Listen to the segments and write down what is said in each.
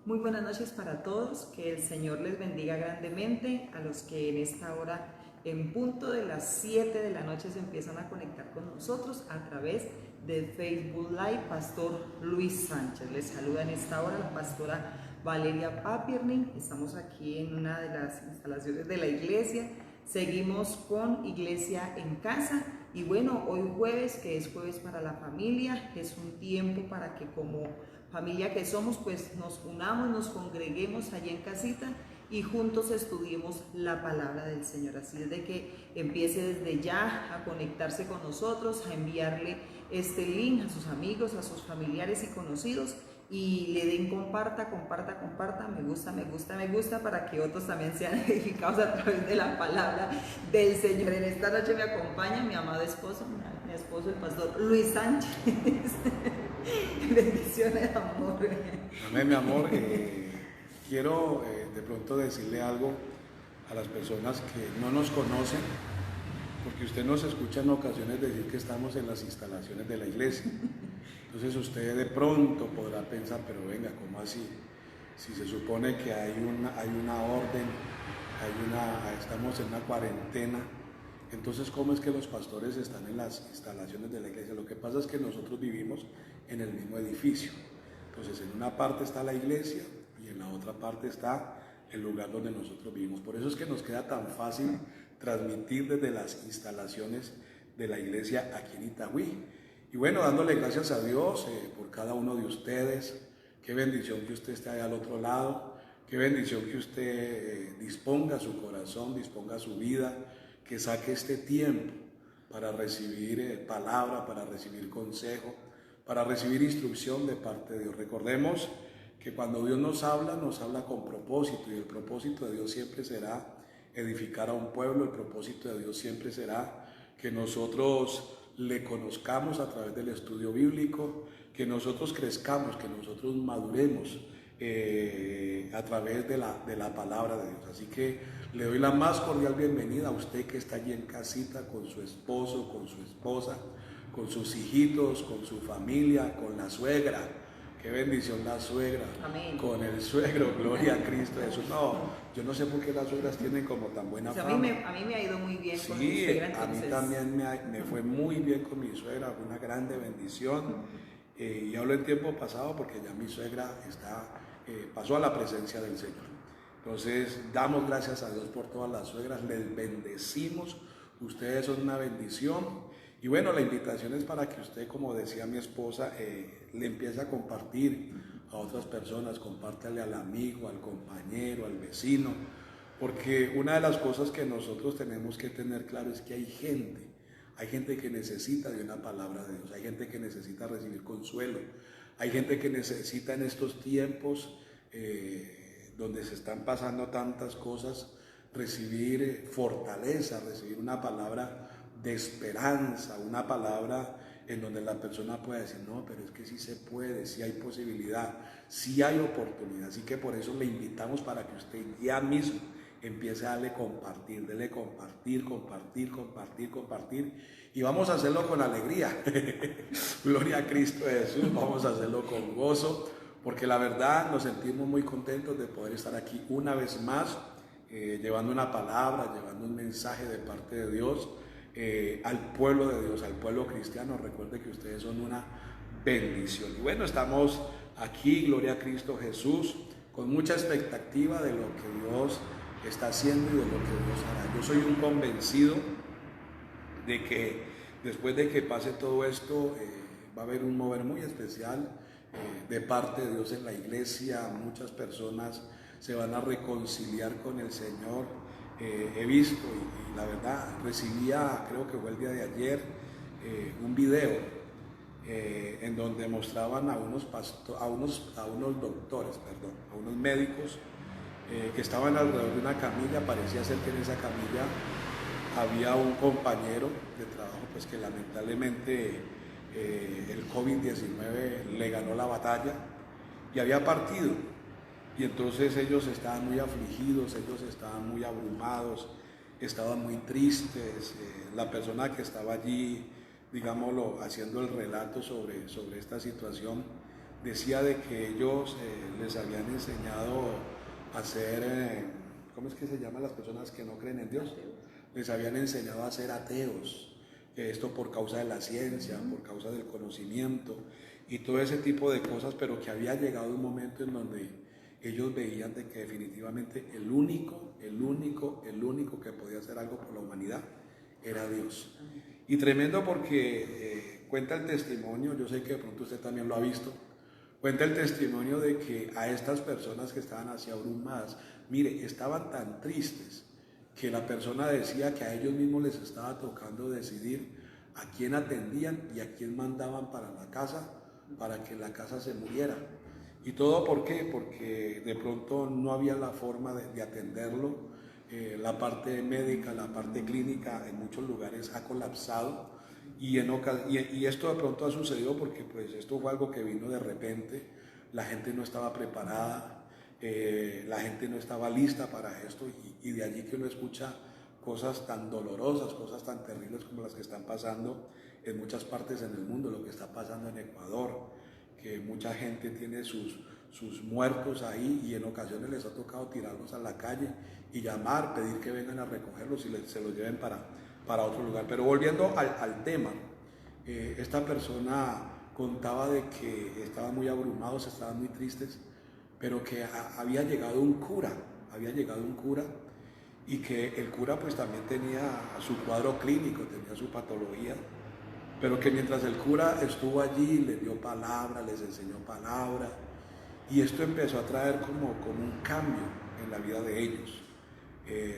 Muy buenas noches para todos, que el Señor les bendiga grandemente a los que en esta hora, en punto de las 7 de la noche, se empiezan a conectar con nosotros a través de Facebook Live. Pastor Luis Sánchez les saluda en esta hora la pastora Valeria Papierni. Estamos aquí en una de las instalaciones de la iglesia. Seguimos con Iglesia en Casa. Y bueno, hoy jueves, que es jueves para la familia, es un tiempo para que como familia que somos, pues nos unamos, nos congreguemos allí en casita y juntos estudiemos la palabra del Señor. Así es de que empiece desde ya a conectarse con nosotros, a enviarle este link a sus amigos, a sus familiares y conocidos, y le den comparta, me gusta, para que otros también sean edificados a través de la palabra del Señor. En esta noche me acompaña mi amado esposo, mi esposo, el pastor Luis Sánchez. Bendiciones, amor. Amén, mi amor. Quiero de pronto decirle algo a las personas que no nos conocen, porque usted nos escucha en ocasiones decir que estamos en las instalaciones de la iglesia. Entonces usted de pronto podrá pensar, pero venga, ¿cómo así? Si se supone que hay una orden, estamos en una cuarentena, entonces ¿cómo es que los pastores están en las instalaciones de la iglesia? Lo que pasa es que nosotros vivimos en el mismo edificio. Entonces en una parte está la iglesia y en la otra parte está el lugar donde nosotros vivimos. Por eso es que nos queda tan fácil transmitir desde las instalaciones de la iglesia aquí en Itagüí. Y bueno, dándole gracias a Dios por cada uno de ustedes. Qué bendición que usted esté allá al otro lado. Qué bendición que usted disponga su corazón, disponga su vida, que saque este tiempo para recibir palabra, para recibir consejo, para recibir instrucción de parte de Dios. Recordemos que cuando Dios nos habla con propósito, y el propósito de Dios siempre será edificar a un pueblo. El propósito de Dios siempre será que nosotros le conozcamos a través del estudio bíblico, que nosotros crezcamos, que nosotros maduremos a través de la palabra de Dios. Así que le doy la más cordial bienvenida a usted que está allí en casita con su esposo, con su esposa, con sus hijitos, con su familia, con la suegra. Qué bendición la suegra. Amén. Con el suegro, gloria a Cristo Jesús. No, yo no sé por qué las suegras tienen como tan buena Pues fama. a mí me ha ido muy bien con mi Sí, suegra, a mí entonces. también me fue muy bien con mi suegra, fue una grande bendición. Y hablo en tiempo pasado porque ya mi suegra pasó a la presencia del Señor. Entonces, damos gracias a Dios por todas las suegras, les bendecimos, ustedes son una bendición. Y bueno, la invitación es para que usted, como decía mi esposa, le empiece a compartir a otras personas, compártale al amigo, al compañero, al vecino, porque una de las cosas que nosotros tenemos que tener claro es que hay gente que necesita de una palabra de Dios, hay gente que necesita recibir consuelo, hay gente que necesita en estos tiempos donde se están pasando tantas cosas, recibir fortaleza, recibir una palabra de esperanza, una palabra en donde la persona pueda decir, no, pero es que sí se puede, sí hay posibilidad, sí hay oportunidad. Así que por eso le invitamos para que usted ya mismo empiece a darle compartir, dele compartir, y vamos a hacerlo con alegría. Gloria a Cristo Jesús, vamos a hacerlo con gozo, porque la verdad nos sentimos muy contentos de poder estar aquí una vez más, llevando una palabra, llevando un mensaje de parte de Dios al pueblo de Dios, al pueblo cristiano. Recuerde que ustedes son una bendición. Y bueno, estamos aquí, gloria a Cristo Jesús, con mucha expectativa de lo que Dios está haciendo y de lo que Dios hará. Yo soy un convencido de que después de que pase todo esto, va a haber un mover muy especial de parte de Dios en la iglesia. Muchas personas se van a reconciliar con el Señor. He visto y la verdad recibía, creo que fue el día de ayer, un video en donde mostraban a unos doctores, a unos médicos que estaban alrededor de una camilla. Parecía ser que en esa camilla había un compañero de trabajo, pues que lamentablemente el COVID-19 le ganó la batalla y había partido. Y entonces ellos estaban muy afligidos, ellos estaban muy abrumados, estaban muy tristes. La persona que estaba allí, digámoslo, haciendo el relato sobre esta situación, decía de que ellos les habían enseñado a ser, ¿cómo es que se llaman las personas que no creen en Dios? Les habían enseñado a ser ateos, esto por causa de la ciencia, por causa del conocimiento y todo ese tipo de cosas, pero que había llegado un momento en donde ellos veían de que definitivamente el único que podía hacer algo por la humanidad era Dios. Y tremendo porque cuenta el testimonio, yo sé que de pronto usted también lo ha visto, cuenta el testimonio de que a estas personas que estaban así abrumadas, mire, estaban tan tristes que la persona decía que a ellos mismos les estaba tocando decidir a quién atendían y a quién mandaban para la casa, para que la casa se muriera. ¿Y todo por qué? Porque de pronto no había la forma de atenderlo. La parte médica, la parte clínica en muchos lugares ha colapsado y esto de pronto ha sucedido porque pues esto fue algo que vino de repente, la gente no estaba preparada, la gente no estaba lista para esto y de allí que uno escucha cosas tan dolorosas, cosas tan terribles como las que están pasando en muchas partes en el mundo, lo que está pasando en Ecuador, que mucha gente tiene sus muertos ahí y en ocasiones les ha tocado tirarlos a la calle y llamar, pedir que vengan a recogerlos y se los lleven para otro lugar. Pero volviendo al tema, esta persona contaba de que estaban muy abrumados, estaban muy tristes, pero que había llegado un cura y que el cura pues también tenía su cuadro clínico, tenía su patología, pero que mientras el cura estuvo allí, les dio palabra, les enseñó palabra, y esto empezó a traer como un cambio en la vida de ellos.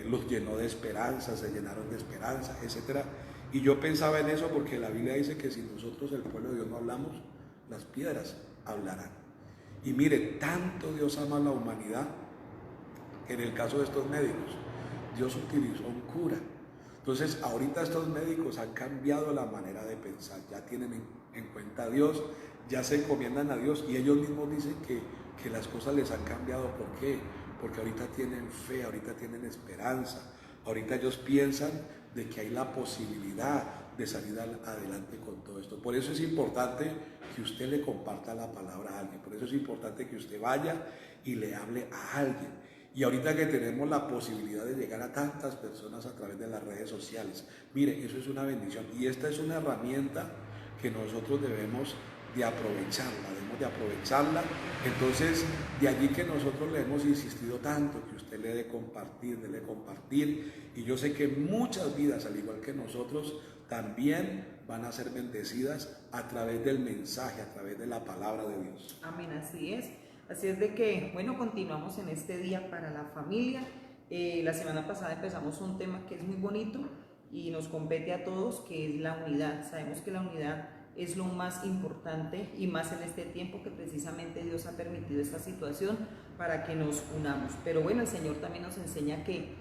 Los llenó de esperanza, se llenaron de esperanza, etc. Y yo pensaba en eso porque la Biblia dice que si nosotros, el pueblo de Dios, no hablamos, las piedras hablarán. Y mire, tanto Dios ama a la humanidad, que en el caso de estos médicos, Dios utilizó un cura. Entonces, ahorita estos médicos han cambiado la manera de pensar, ya tienen en cuenta a Dios, ya se encomiendan a Dios y ellos mismos dicen que las cosas les han cambiado. ¿Por qué? Porque ahorita tienen fe, ahorita tienen esperanza, ahorita ellos piensan de que hay la posibilidad de salir adelante con todo esto. Por eso es importante que usted le comparta la palabra a alguien, por eso es importante que usted vaya y le hable a alguien. Y ahorita que tenemos la posibilidad de llegar a tantas personas a través de las redes sociales, mire, eso es una bendición y esta es una herramienta que nosotros debemos de aprovecharla. Entonces, de allí que nosotros le hemos insistido tanto que usted le dé compartir, y yo sé que muchas vidas, al igual que nosotros, también van a ser bendecidas a través del mensaje, a través de la palabra de Dios. Amén, así es. Así es de que, bueno, continuamos en este día para la familia. La semana pasada empezamos un tema que es muy bonito y nos compete a todos, que es la unidad. Sabemos que la unidad es lo más importante y más en este tiempo que precisamente Dios ha permitido esta situación para que nos unamos. Pero bueno, el Señor también nos enseña que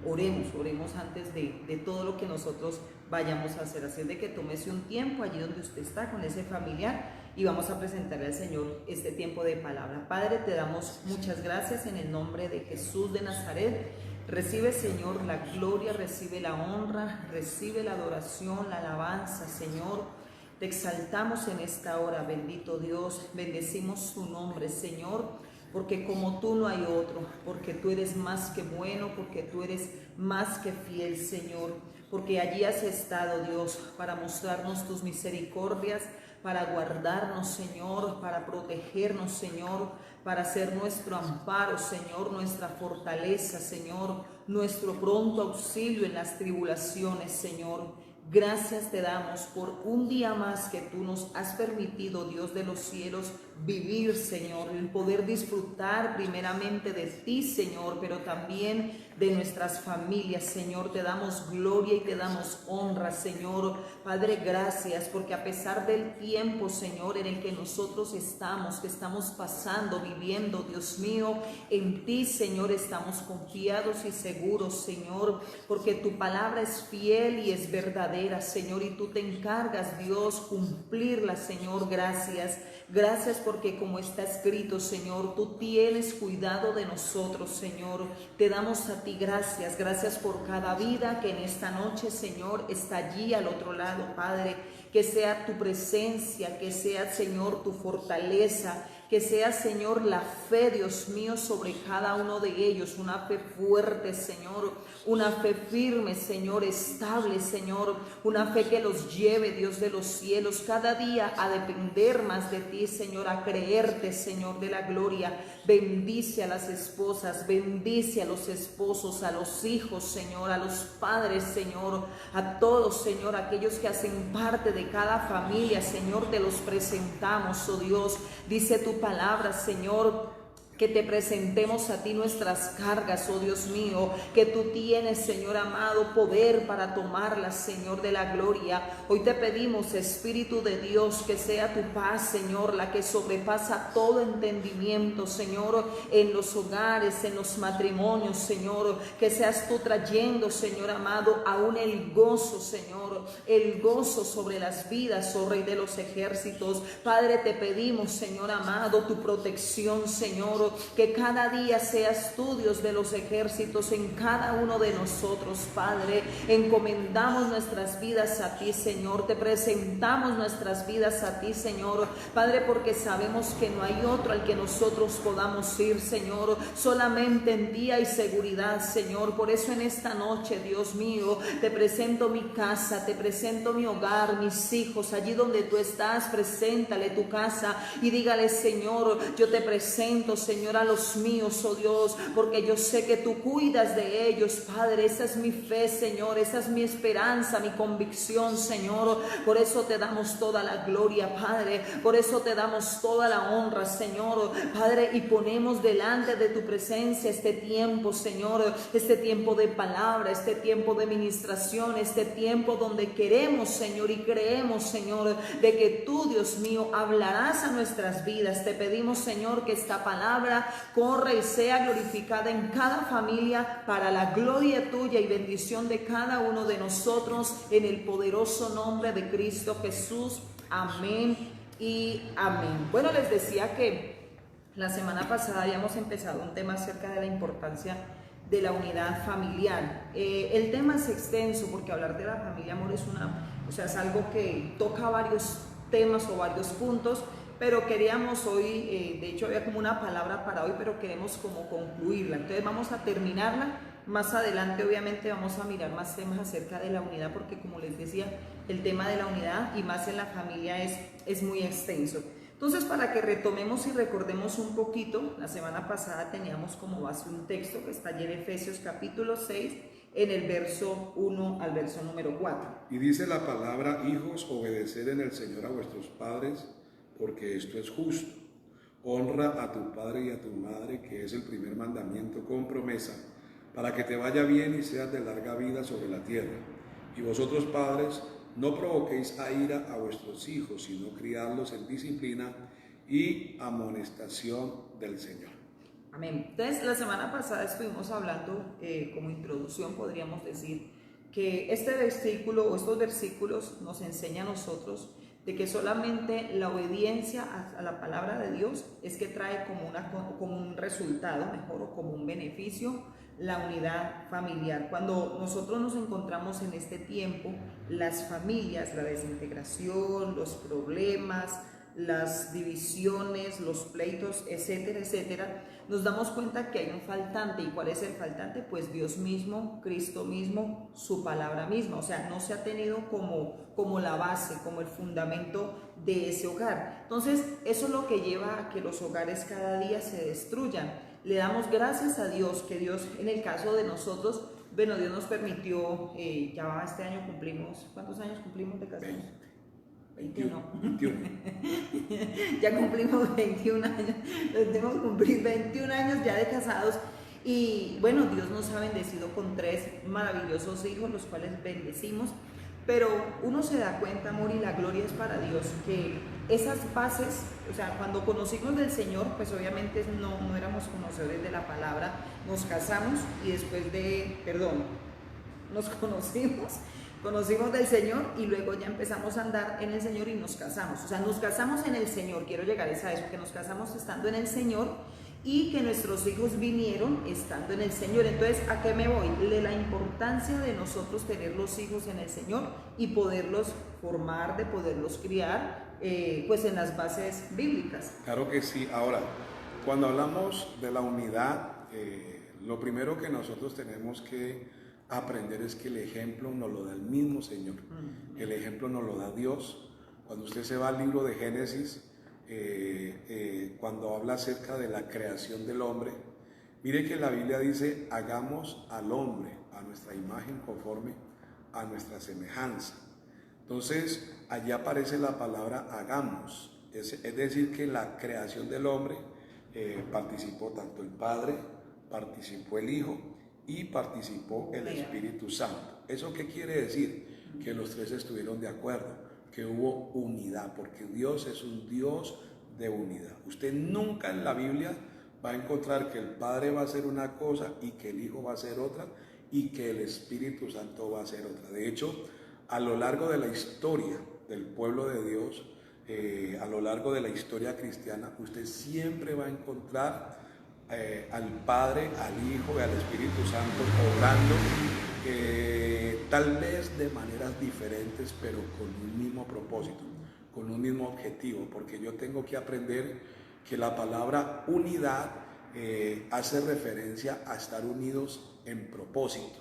oremos antes de todo lo que nosotros vayamos a hacer. Así es de que tómese un tiempo allí donde usted está con ese familiar y vamos a presentarle al Señor este tiempo de palabra. Padre, te damos muchas gracias en el nombre de Jesús de Nazaret. Recibe, Señor, la gloria, recibe la honra, recibe la adoración, la alabanza, Señor. Te exaltamos en esta hora, bendito Dios, bendecimos tu nombre, Señor, porque como tú no hay otro, porque tú eres más que bueno, porque tú eres más que fiel, Señor, porque allí has estado, Dios, para mostrarnos tus misericordias, para guardarnos, Señor, para protegernos, Señor, para ser nuestro amparo, Señor, nuestra fortaleza, Señor, nuestro pronto auxilio en las tribulaciones, Señor. Gracias te damos por un día más que tú nos has permitido, Dios de los cielos, vivir, Señor, el poder disfrutar primeramente de ti, Señor, pero también de nuestras familias, Señor. Te damos gloria y te damos honra, Señor. Padre, gracias porque a pesar del tiempo, Señor, en el que nosotros estamos, que estamos pasando, viviendo, Dios mío, en ti, Señor, estamos confiados y seguros, Señor, porque tu palabra es fiel y es verdadera, Señor, y tú te encargas, Dios, cumplirla, Señor. Gracias. Gracias porque como está escrito, Señor, tú tienes cuidado de nosotros, Señor. Te damos a ti gracias, gracias por cada vida que en esta noche, Señor, está allí al otro lado, Padre. Que sea tu presencia, que sea, Señor, tu fortaleza, que sea, Señor, la fe, Dios mío, sobre cada uno de ellos, una fe fuerte, Señor, una fe firme, Señor, estable, Señor, una fe que los lleve, Dios de los cielos, cada día a depender más de ti, Señor, a creerte, Señor, de la gloria. Bendice a las esposas, bendice a los esposos, a los hijos, Señor, a los padres, Señor, a todos, Señor, aquellos que hacen parte de cada familia, Señor, te los presentamos, oh Dios. Dice tu palabra, Señor, que te presentemos a ti nuestras cargas, oh Dios mío, que tú tienes, Señor amado, poder para tomarlas, Señor de la gloria. Hoy te pedimos, Espíritu de Dios, que sea tu paz, Señor, la que sobrepasa todo entendimiento, Señor, en los hogares, en los matrimonios, Señor, que seas tú trayendo, Señor amado, aún el gozo, Señor, el gozo sobre las vidas, oh Rey de los ejércitos. Padre, te pedimos, Señor amado, tu protección, Señor, que cada día seas tú, Dios de los ejércitos, en cada uno de nosotros, Padre. Encomendamos nuestras vidas a ti, Señor. Te presentamos nuestras vidas a ti, Señor, Padre, porque sabemos que no hay otro al que nosotros podamos ir, Señor. Solamente en ti hay seguridad, Señor. Por eso en esta noche, Dios mío, te presento mi casa, te presento mi hogar, mis hijos. Allí donde tú estás, preséntale tu casa y dígale, Señor, yo te presento, Señor, a los míos, oh Dios, porque yo sé que tú cuidas de ellos, Padre. Esa es mi fe, Señor, esa es mi esperanza, mi convicción, Señor. Por eso te damos toda la gloria, Padre, por eso te damos toda la honra, Señor, Padre, y ponemos delante de tu presencia este tiempo, Señor, este tiempo de palabra, este tiempo de ministración, este tiempo donde queremos, Señor, y creemos, Señor, de que tú, Dios mío, hablarás a nuestras vidas. Te pedimos, Señor, que esta palabra corre y sea glorificada en cada familia para la gloria tuya y bendición de cada uno de nosotros, en el poderoso nombre de Cristo Jesús. Amén y amén. Bueno, les decía que la semana pasada habíamos empezado un tema acerca de la importancia de la unidad familiar. El tema es extenso porque hablar de la familia, amor, es algo que toca varios temas o varios puntos, pero queríamos hoy, de hecho había como una palabra para hoy, pero queremos como concluirla. Entonces vamos a terminarla. Más adelante obviamente vamos a mirar más temas acerca de la unidad, porque como les decía, el tema de la unidad y más en la familia es muy extenso. Entonces, para que retomemos y recordemos un poquito, la semana pasada teníamos como base un texto que está allí en Efesios capítulo 6, en el verso 1 al verso número 4. Y dice la palabra: hijos, obedeced en el Señor a vuestros padres, porque esto es justo. Honra a tu padre y a tu madre, que es el primer mandamiento con promesa, para que te vaya bien y seas de larga vida sobre la tierra. Y vosotros, padres, no provoquéis a ira a vuestros hijos, sino criadlos en disciplina y amonestación del Señor. Amén. Entonces, la semana pasada estuvimos hablando, como introducción podríamos decir, que este versículo o estos versículos nos enseñan a nosotros de que solamente la obediencia a la palabra de Dios es que trae como un resultado mejor o como un beneficio la unidad familiar. Cuando nosotros nos encontramos en este tiempo, las familias, la desintegración, los problemas, las divisiones, los pleitos, etcétera, etcétera, nos damos cuenta que hay un faltante. ¿Y cuál es el faltante? Pues Dios mismo, Cristo mismo, su palabra misma. O sea, no se ha tenido como la base, como el fundamento de ese hogar. Entonces, eso es lo que lleva a que los hogares cada día se destruyan. Le damos gracias a Dios, que Dios, en el caso de nosotros, bueno, Dios nos permitió, ya este año cumplimos, ¿cuántos años cumplimos de casados? 21. Ya cumplimos 21 años, debemos cumplir 21 años ya de casados. Y bueno, Dios nos ha bendecido con 3 maravillosos hijos, los cuales bendecimos. Pero uno se da cuenta, amor, y la gloria es para Dios, que esas bases, o sea, cuando conocimos del Señor, pues obviamente no éramos conocedores de la palabra, nos casamos y después nos conocimos conocimos del Señor y luego ya empezamos a andar en el Señor y nos casamos. O sea, nos casamos en el Señor, quiero llegar a eso, que nos casamos estando en el Señor y que nuestros hijos vinieron estando en el Señor. Entonces, ¿a qué me voy? De la importancia de nosotros tener los hijos en el Señor y poderlos formar, de poderlos criar, pues en las bases bíblicas. Claro que sí. Ahora, cuando hablamos de la unidad, lo primero que nosotros tenemos que aprender es que el ejemplo nos lo da el mismo Señor. El ejemplo nos lo da Dios. Cuando usted se va al libro de Génesis, cuando habla acerca de la creación del hombre, mire que la Biblia dice: hagamos al hombre a nuestra imagen conforme a nuestra semejanza. Entonces, allí aparece la palabra hagamos, es decir, que la creación del hombre participó tanto el Padre, participó el Hijo y participó el Espíritu Santo. ¿Eso qué quiere decir? Que los tres estuvieron de acuerdo, que hubo unidad, porque Dios es un Dios de unidad. Usted nunca en la Biblia va a encontrar que el Padre va a hacer una cosa y que el Hijo va a hacer otra y que el Espíritu Santo va a hacer otra. De hecho, a lo largo de la historia del pueblo de Dios, a lo largo de la historia cristiana, usted siempre va a encontrar al Padre, al Hijo y al Espíritu Santo obrando, tal vez de maneras diferentes, pero con un mismo propósito, con un mismo objetivo, porque yo tengo que aprender que la palabra unidad hace referencia a estar unidos en propósito.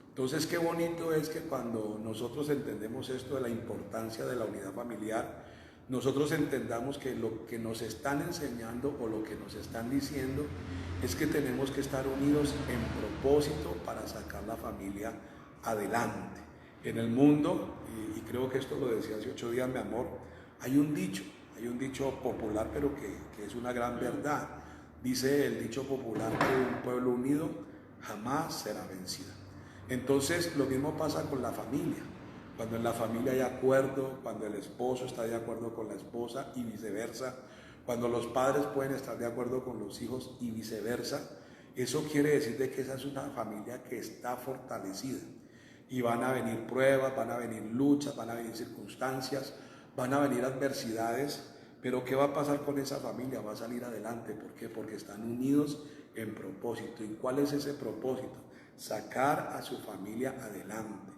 Entonces, qué bonito es que cuando nosotros entendemos esto de la importancia de la unidad familiar, nosotros entendamos que lo que nos están enseñando o lo que nos están diciendo es que tenemos que estar unidos en propósito para sacar la familia adelante. En el mundo, y creo que esto lo decía hace 8 días mi amor, hay un dicho popular, pero que es una gran verdad. Dice el dicho popular que un pueblo unido jamás será vencido. Entonces, lo mismo pasa con la familia. Cuando en la familia hay acuerdo, cuando el esposo está de acuerdo con la esposa y viceversa, cuando los padres pueden estar de acuerdo con los hijos y viceversa, eso quiere decir de que esa es una familia que está fortalecida. Y van a venir pruebas, van a venir luchas, van a venir circunstancias, van a venir adversidades, pero ¿qué va a pasar con esa familia? Va a salir adelante. ¿Por qué? Porque están unidos en propósito. ¿Y cuál es ese propósito? Sacar a su familia adelante,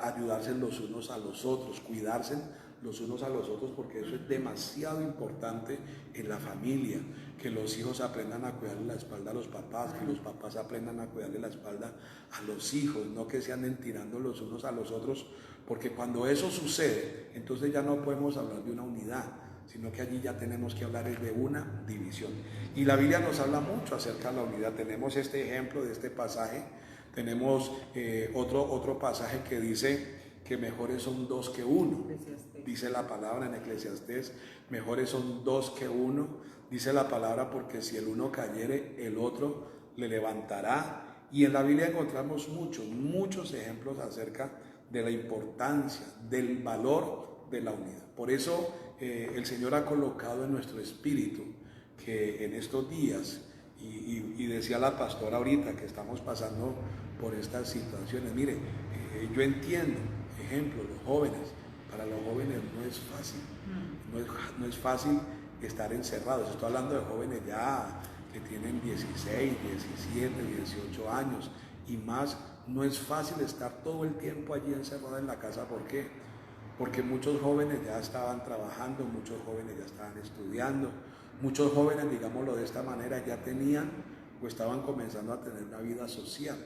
ayudarse los unos a los otros, cuidarse los unos a los otros, porque eso es demasiado importante en la familia, que los hijos aprendan a cuidarle la espalda a los papás, que los papás aprendan a cuidarle la espalda a los hijos, no que se anden tirando los unos a los otros, porque cuando eso sucede, entonces ya no podemos hablar de una unidad, sino que allí ya tenemos que hablar de una división. Y la Biblia nos habla mucho acerca de la unidad. Tenemos este ejemplo de este pasaje, tenemos otro pasaje que dice que mejores son 2 que 1. Dice la palabra en Eclesiastés, mejores son 2 que 1. Dice la palabra, porque si el uno cayere, el otro le levantará. Y en la Biblia encontramos muchos ejemplos acerca de la importancia, del valor de la unidad. Por eso el Señor ha colocado en nuestro espíritu que en estos días, y decía la pastora ahorita que estamos pasando por estas situaciones, mire, yo entiendo, ejemplo, los jóvenes, para los jóvenes no es fácil, no es fácil estar encerrados. Estoy hablando de jóvenes ya que tienen 16, 17, 18 años y más. No es fácil estar todo el tiempo allí encerrado en la casa. ¿Por qué? Porque muchos jóvenes ya estaban trabajando, muchos jóvenes ya estaban estudiando, muchos jóvenes, digámoslo de esta manera, ya tenían o estaban comenzando a tener una vida social.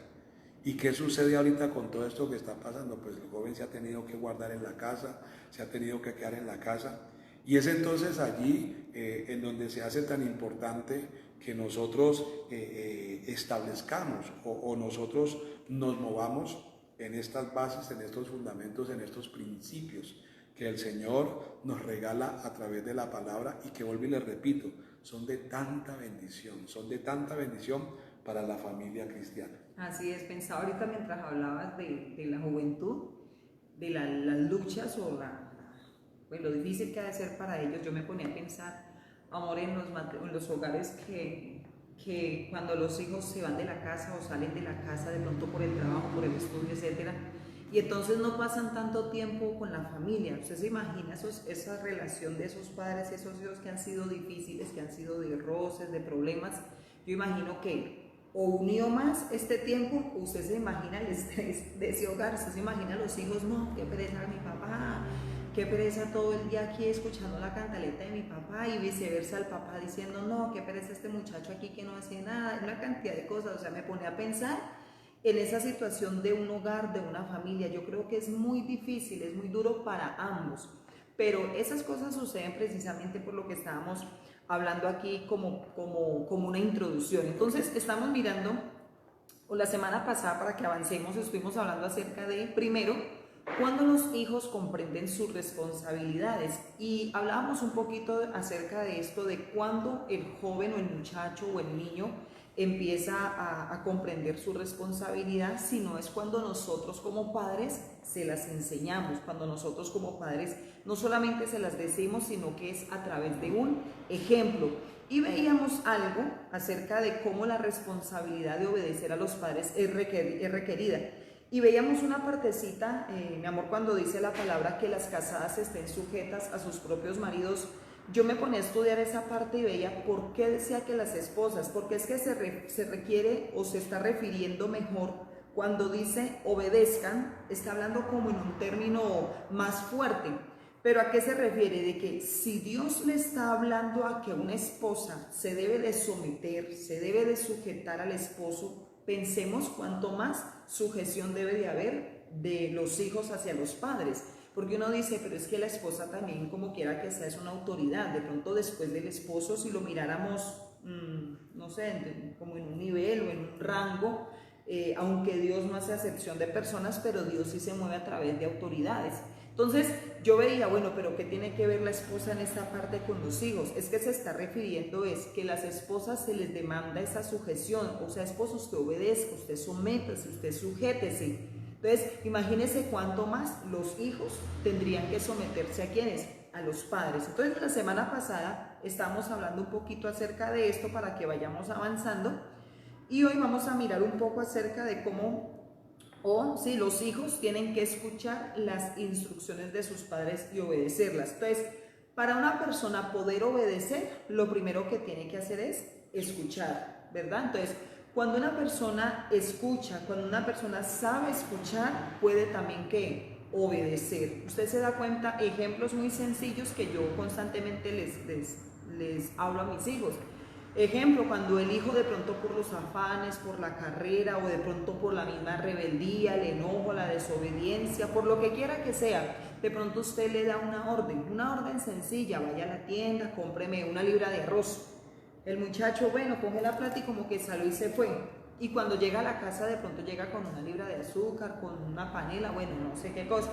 ¿Y qué sucede ahorita con todo esto que está pasando? Pues el joven se ha tenido que guardar en la casa, se ha tenido que quedar en la casa. Y es entonces allí en donde se hace tan importante que nosotros establezcamos o nosotros nos movamos en estas bases, en estos fundamentos, en estos principios que el Señor nos regala a través de la palabra y que, vuelvo y les repito, son de tanta bendición para la familia cristiana. Así es, pensaba ahorita mientras hablabas de la juventud, de las luchas o pues lo difícil que ha de ser para ellos. Yo me ponía a pensar, amor, en los hogares que cuando los hijos se van de la casa o salen de la casa de pronto por el trabajo, por el estudio, etcétera, y entonces no pasan tanto tiempo con la familia. Usted se imagina esa relación de esos padres, esos hijos que han sido difíciles, que han sido de roces, de problemas. Yo imagino que o unió más este tiempo, usted se imagina el estrés de ese hogar, usted se imagina los hijos, no, qué pereza mi papá, qué pereza todo el día aquí escuchando la cantaleta de mi papá, y viceversa el papá diciendo, no, qué pereza este muchacho aquí que no hace nada, una cantidad de cosas. O sea, me pone a pensar en esa situación de un hogar, de una familia. Yo creo que es muy difícil, es muy duro para ambos, pero esas cosas suceden precisamente por lo que estábamos hablando aquí como una introducción. Entonces estamos mirando, o la semana pasada, para que avancemos, estuvimos hablando acerca de, primero, cuando los hijos comprenden sus responsabilidades, y hablábamos un poquito acerca de esto, de cuando el joven o el muchacho o el niño empieza a comprender su responsabilidad, sino es cuando nosotros como padres se las enseñamos, cuando nosotros como padres no solamente se las decimos, sino que es a través de un ejemplo. Y veíamos algo acerca de cómo la responsabilidad de obedecer a los padres es requerida. Y veíamos una partecita, mi amor, cuando dice la palabra que las casadas estén sujetas a sus propios maridos. Yo me ponía a estudiar esa parte y veía por qué decía que las esposas, porque es que se requiere o se está refiriendo mejor cuando dice obedezcan, está hablando como en un término más fuerte. Pero ¿a qué se refiere? De que si Dios le está hablando a que una esposa se debe de someter, se debe de sujetar al esposo, pensemos cuánto más sujeción debe de haber de los hijos hacia los padres. Porque uno dice, pero es que la esposa también, como quiera que sea, es una autoridad. De pronto después del esposo, si lo miráramos, no sé, como en un nivel o en un rango, aunque Dios no hace acepción de personas, pero Dios sí se mueve a través de autoridades. Entonces yo veía, bueno, pero ¿qué tiene que ver la esposa en esta parte con los hijos? Es que se está refiriendo es que las esposas se les demanda esa sujeción. O sea, esposo, usted obedezca, usted sométase, usted sujétese. Entonces, imagínense cuánto más los hijos tendrían que someterse a ¿quiénes? A los padres. Entonces, la semana pasada estamos hablando un poquito acerca de esto para que vayamos avanzando, y hoy vamos a mirar un poco acerca de cómo, si los hijos tienen que escuchar las instrucciones de sus padres y obedecerlas. Entonces, para una persona poder obedecer, lo primero que tiene que hacer es escuchar, ¿verdad? Entonces, cuando una persona escucha, cuando una persona sabe escuchar, puede también ¿qué? Obedecer. Usted se da cuenta, ejemplos muy sencillos que yo constantemente les hablo a mis hijos. Ejemplo, cuando el hijo de pronto por los afanes, por la carrera o de pronto por la misma rebeldía, el enojo, la desobediencia, por lo que quiera que sea, de pronto usted le da una orden sencilla, vaya a la tienda, cómpreme 1 libra de arroz. El muchacho, bueno, coge la plata y como que salió y se fue. Y cuando llega a la casa, de pronto llega con 1 libra de azúcar, con una panela, bueno, no sé qué cosa.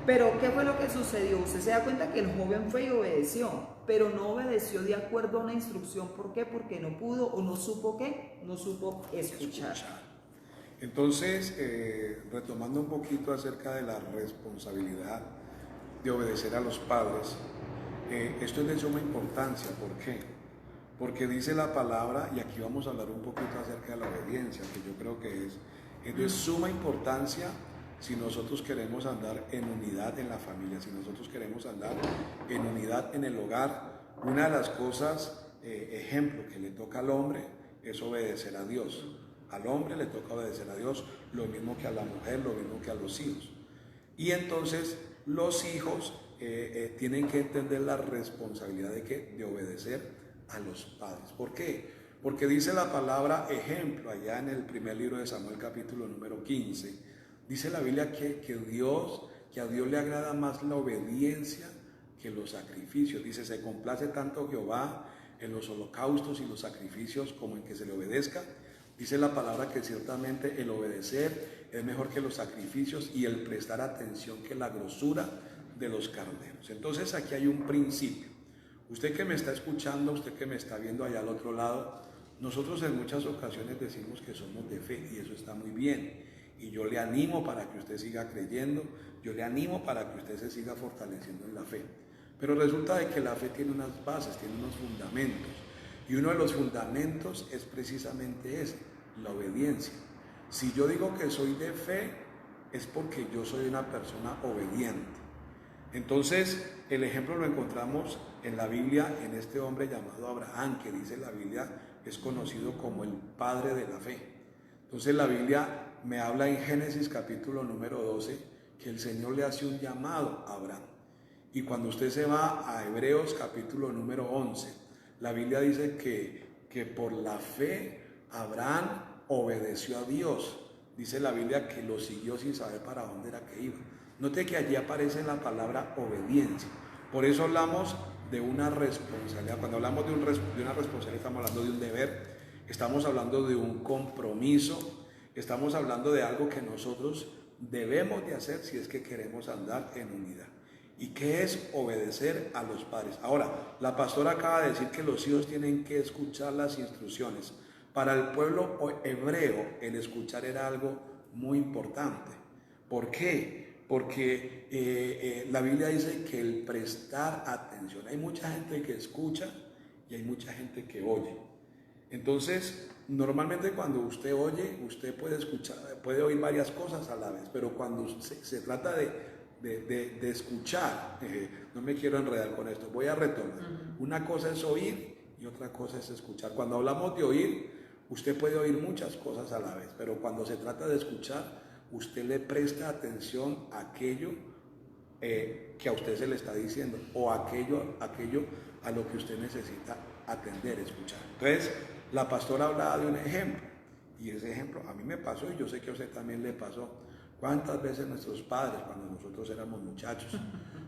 Pero, ¿qué fue lo que sucedió? Usted se da cuenta que el joven fue y obedeció, pero no obedeció de acuerdo a una instrucción. ¿Por qué? Porque no pudo o no supo ¿qué? No supo escuchar. Entonces, retomando un poquito acerca de la responsabilidad de obedecer a los padres, esto es de suma importancia. ¿Por qué? Porque dice la palabra, y aquí vamos a hablar un poquito acerca de la obediencia, que yo creo que es de suma importancia si nosotros queremos andar en unidad en la familia, si nosotros queremos andar en unidad en el hogar. Una de las cosas, ejemplo, que le toca al hombre es obedecer a Dios. Al hombre le toca obedecer a Dios, lo mismo que a la mujer, lo mismo que a los hijos. Y entonces los hijos tienen que entender la responsabilidad de ¿qué? De obedecer a los padres. ¿Por qué? Porque dice la palabra, ejemplo, allá en el primer libro de Samuel, capítulo número 15, dice la Biblia que a Dios le agrada más la obediencia que los sacrificios. Dice, se complace tanto Jehová en los holocaustos y los sacrificios como en que se le obedezca. Dice la palabra que ciertamente el obedecer es mejor que los sacrificios y el prestar atención que la grosura de los carneros. Entonces aquí hay un principio. Usted que me está escuchando, usted que me está viendo allá al otro lado, nosotros en muchas ocasiones decimos que somos de fe y eso está muy bien. Y yo le animo para que usted siga creyendo, yo le animo para que usted se siga fortaleciendo en la fe. Pero resulta de que la fe tiene unas bases, tiene unos fundamentos. Y uno de los fundamentos es precisamente ese, la obediencia. Si yo digo que soy de fe, es porque yo soy una persona obediente. Entonces, el ejemplo lo encontramos en la Biblia, en este hombre llamado Abraham, que dice la Biblia es conocido como el padre de la fe. Entonces la Biblia me habla en Génesis capítulo número 12 que el Señor le hace un llamado a Abraham. Y cuando usted se va a Hebreos capítulo número 11, la Biblia dice que por la fe Abraham obedeció a Dios. Dice la Biblia que lo siguió sin saber para dónde era que iba. Note que allí aparece la palabra obediencia. Por eso hablamos de una responsabilidad. Cuando hablamos de una responsabilidad, estamos hablando de un deber, estamos hablando de un compromiso, estamos hablando de algo que nosotros debemos de hacer si es que queremos andar en unidad. ¿Y qué es obedecer a los padres? Ahora, la pastora acaba de decir que los hijos tienen que escuchar las instrucciones. Para el pueblo hebreo, el escuchar era algo muy importante. ¿Por qué? Porque la Biblia dice que el prestar atención. Hay mucha gente que escucha y hay mucha gente que oye. Entonces, normalmente cuando usted oye, usted puede escuchar, puede oír varias cosas a la vez, pero cuando se trata de escuchar, no me quiero enredar con esto, voy a retomar. Una cosa es oír y otra cosa es escuchar. Cuando hablamos de oír, usted puede oír muchas cosas a la vez, pero cuando se trata de escuchar, usted le presta atención a aquello que a usted se le está diciendo o aquello a lo que usted necesita atender, escuchar. Entonces, la pastora hablaba de un ejemplo y ese ejemplo a mí me pasó y yo sé que a usted también le pasó. ¿Cuántas veces nuestros padres, cuando nosotros éramos muchachos,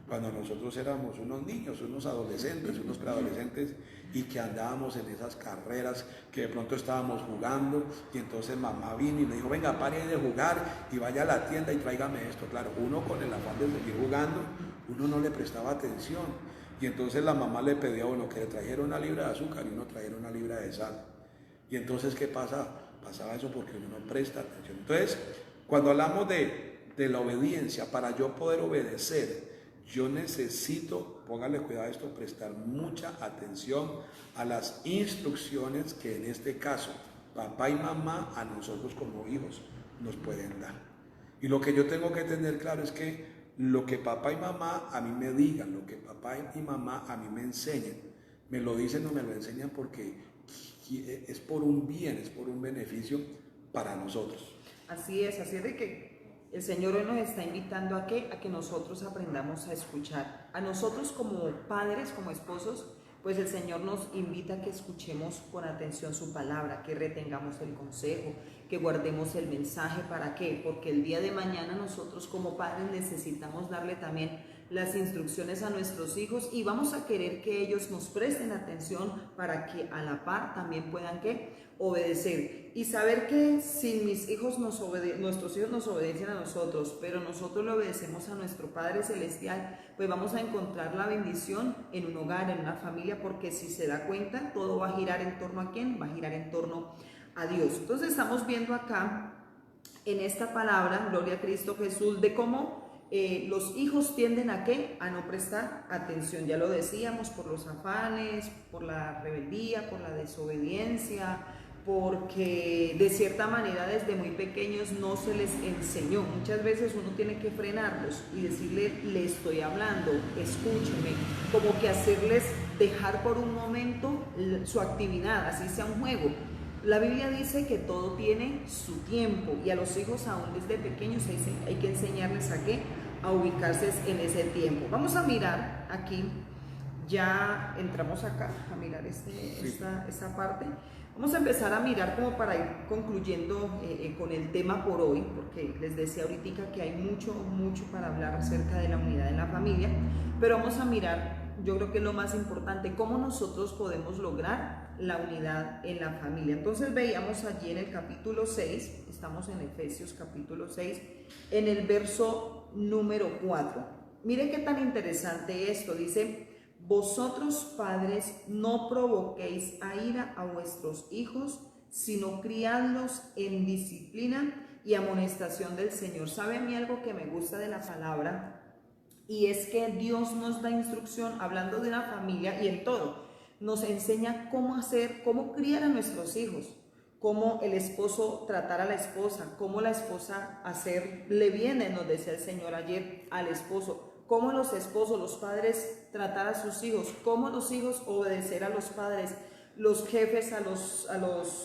cuando nosotros éramos unos niños, unos adolescentes, unos preadolescentes y que andábamos en esas carreras, que de pronto estábamos jugando y entonces mamá vino y me dijo, venga, pare de jugar y vaya a la tienda y tráigame esto? Claro, uno con el afán de seguir jugando, uno no le prestaba atención y entonces la mamá le pedía a uno que le trajera una libra de azúcar y uno trajera una libra de sal. Y entonces, ¿qué pasa? Pasaba eso porque uno no presta atención. Entonces, cuando hablamos de la obediencia, para yo poder obedecer, yo necesito, póngale cuidado a esto, prestar mucha atención a las instrucciones que en este caso papá y mamá a nosotros como hijos nos pueden dar. Y lo que yo tengo que tener claro es que lo que papá y mamá a mí me digan, lo que papá y mamá a mí me enseñen, me lo dicen o me lo enseñan porque es por un bien, es por un beneficio para nosotros. Así es de que el Señor hoy nos está invitando a que nosotros aprendamos a escuchar. A nosotros como padres, como esposos, pues el Señor nos invita a que escuchemos con atención su palabra, que retengamos el consejo, que guardemos el mensaje. ¿Para qué? Porque el día de mañana nosotros como padres necesitamos darle también las instrucciones a nuestros hijos y vamos a querer que ellos nos presten atención para que a la par también puedan obedecer y saber que si nuestros hijos nos obedecen a nosotros, pero nosotros le obedecemos a nuestro Padre Celestial, pues vamos a encontrar la bendición en un hogar, en una familia, porque si se da cuenta, todo va a girar en torno a ¿quién? Va a girar en torno a Dios. Entonces estamos viendo acá en esta palabra, gloria a Cristo Jesús, de cómo los hijos tienden a ¿qué? A no prestar atención, ya lo decíamos, por los afanes, por la rebeldía, por la desobediencia, porque de cierta manera desde muy pequeños no se les enseñó. Muchas veces uno tiene que frenarlos y decirle, le estoy hablando, escúcheme, como que hacerles dejar por un momento su actividad, así sea un juego. La Biblia dice que todo tiene su tiempo y a los hijos aún desde pequeños hay que enseñarles a qué, a ubicarse en ese tiempo. Vamos a mirar aquí, ya entramos acá a mirar esta parte. Vamos a empezar a mirar como para ir concluyendo con el tema por hoy, porque les decía ahorita que hay mucho para hablar acerca de la unidad en la familia, pero vamos a mirar, yo creo que es lo más importante, cómo nosotros podemos lograr la unidad en la familia. Entonces veíamos allí en el capítulo 6, estamos en Efesios capítulo 6, en el verso número 4. Miren qué tan interesante esto, dice: vosotros padres no provoquéis a ira a vuestros hijos, sino criadlos en disciplina y amonestación del Señor. ¿Sabe a mí algo que me gusta de la palabra? Y es que Dios nos da instrucción, hablando de una familia y en todo, nos enseña cómo criar a nuestros hijos, cómo el esposo tratar a la esposa, cómo la esposa hacerle bien, nos decía el Señor ayer, al esposo, cómo los esposos, los padres tratar a sus hijos, cómo los hijos obedecer a los padres, los jefes a los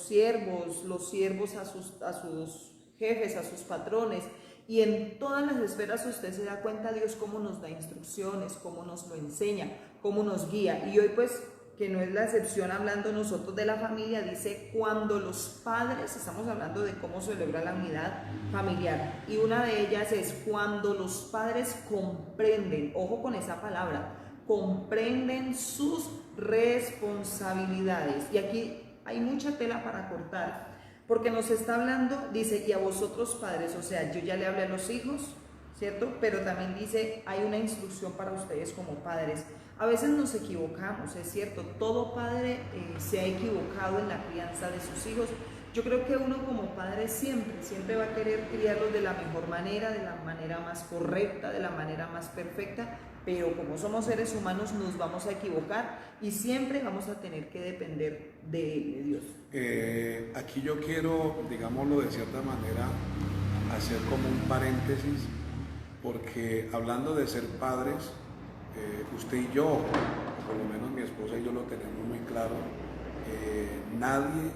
siervos, los siervos a sus jefes, a sus patrones. Y en todas las esferas usted se da cuenta Dios cómo nos da instrucciones, cómo nos lo enseña, cómo nos guía. Y hoy pues, que no es la excepción, hablando nosotros de la familia, dice cuando los padres, estamos hablando de cómo celebra la unidad familiar, y una de ellas es cuando los padres comprenden, ojo con esa palabra, comprenden sus responsabilidades. Y aquí hay mucha tela para cortar, porque nos está hablando, dice, y a vosotros padres, o sea, yo ya le hablé a los hijos, ¿cierto? Pero también dice, hay una instrucción para ustedes como padres. A veces nos equivocamos, es cierto, todo padre se ha equivocado en la crianza de sus hijos. Yo creo que uno como padre siempre va a querer criarlos de la mejor manera, de la manera más correcta, de la manera más perfecta, pero como somos seres humanos nos vamos a equivocar y siempre vamos a tener que depender de Dios. Aquí yo quiero, digámoslo de cierta manera, hacer como un paréntesis, porque hablando de ser padres, usted y yo, por lo menos mi esposa y yo lo tenemos muy claro, nadie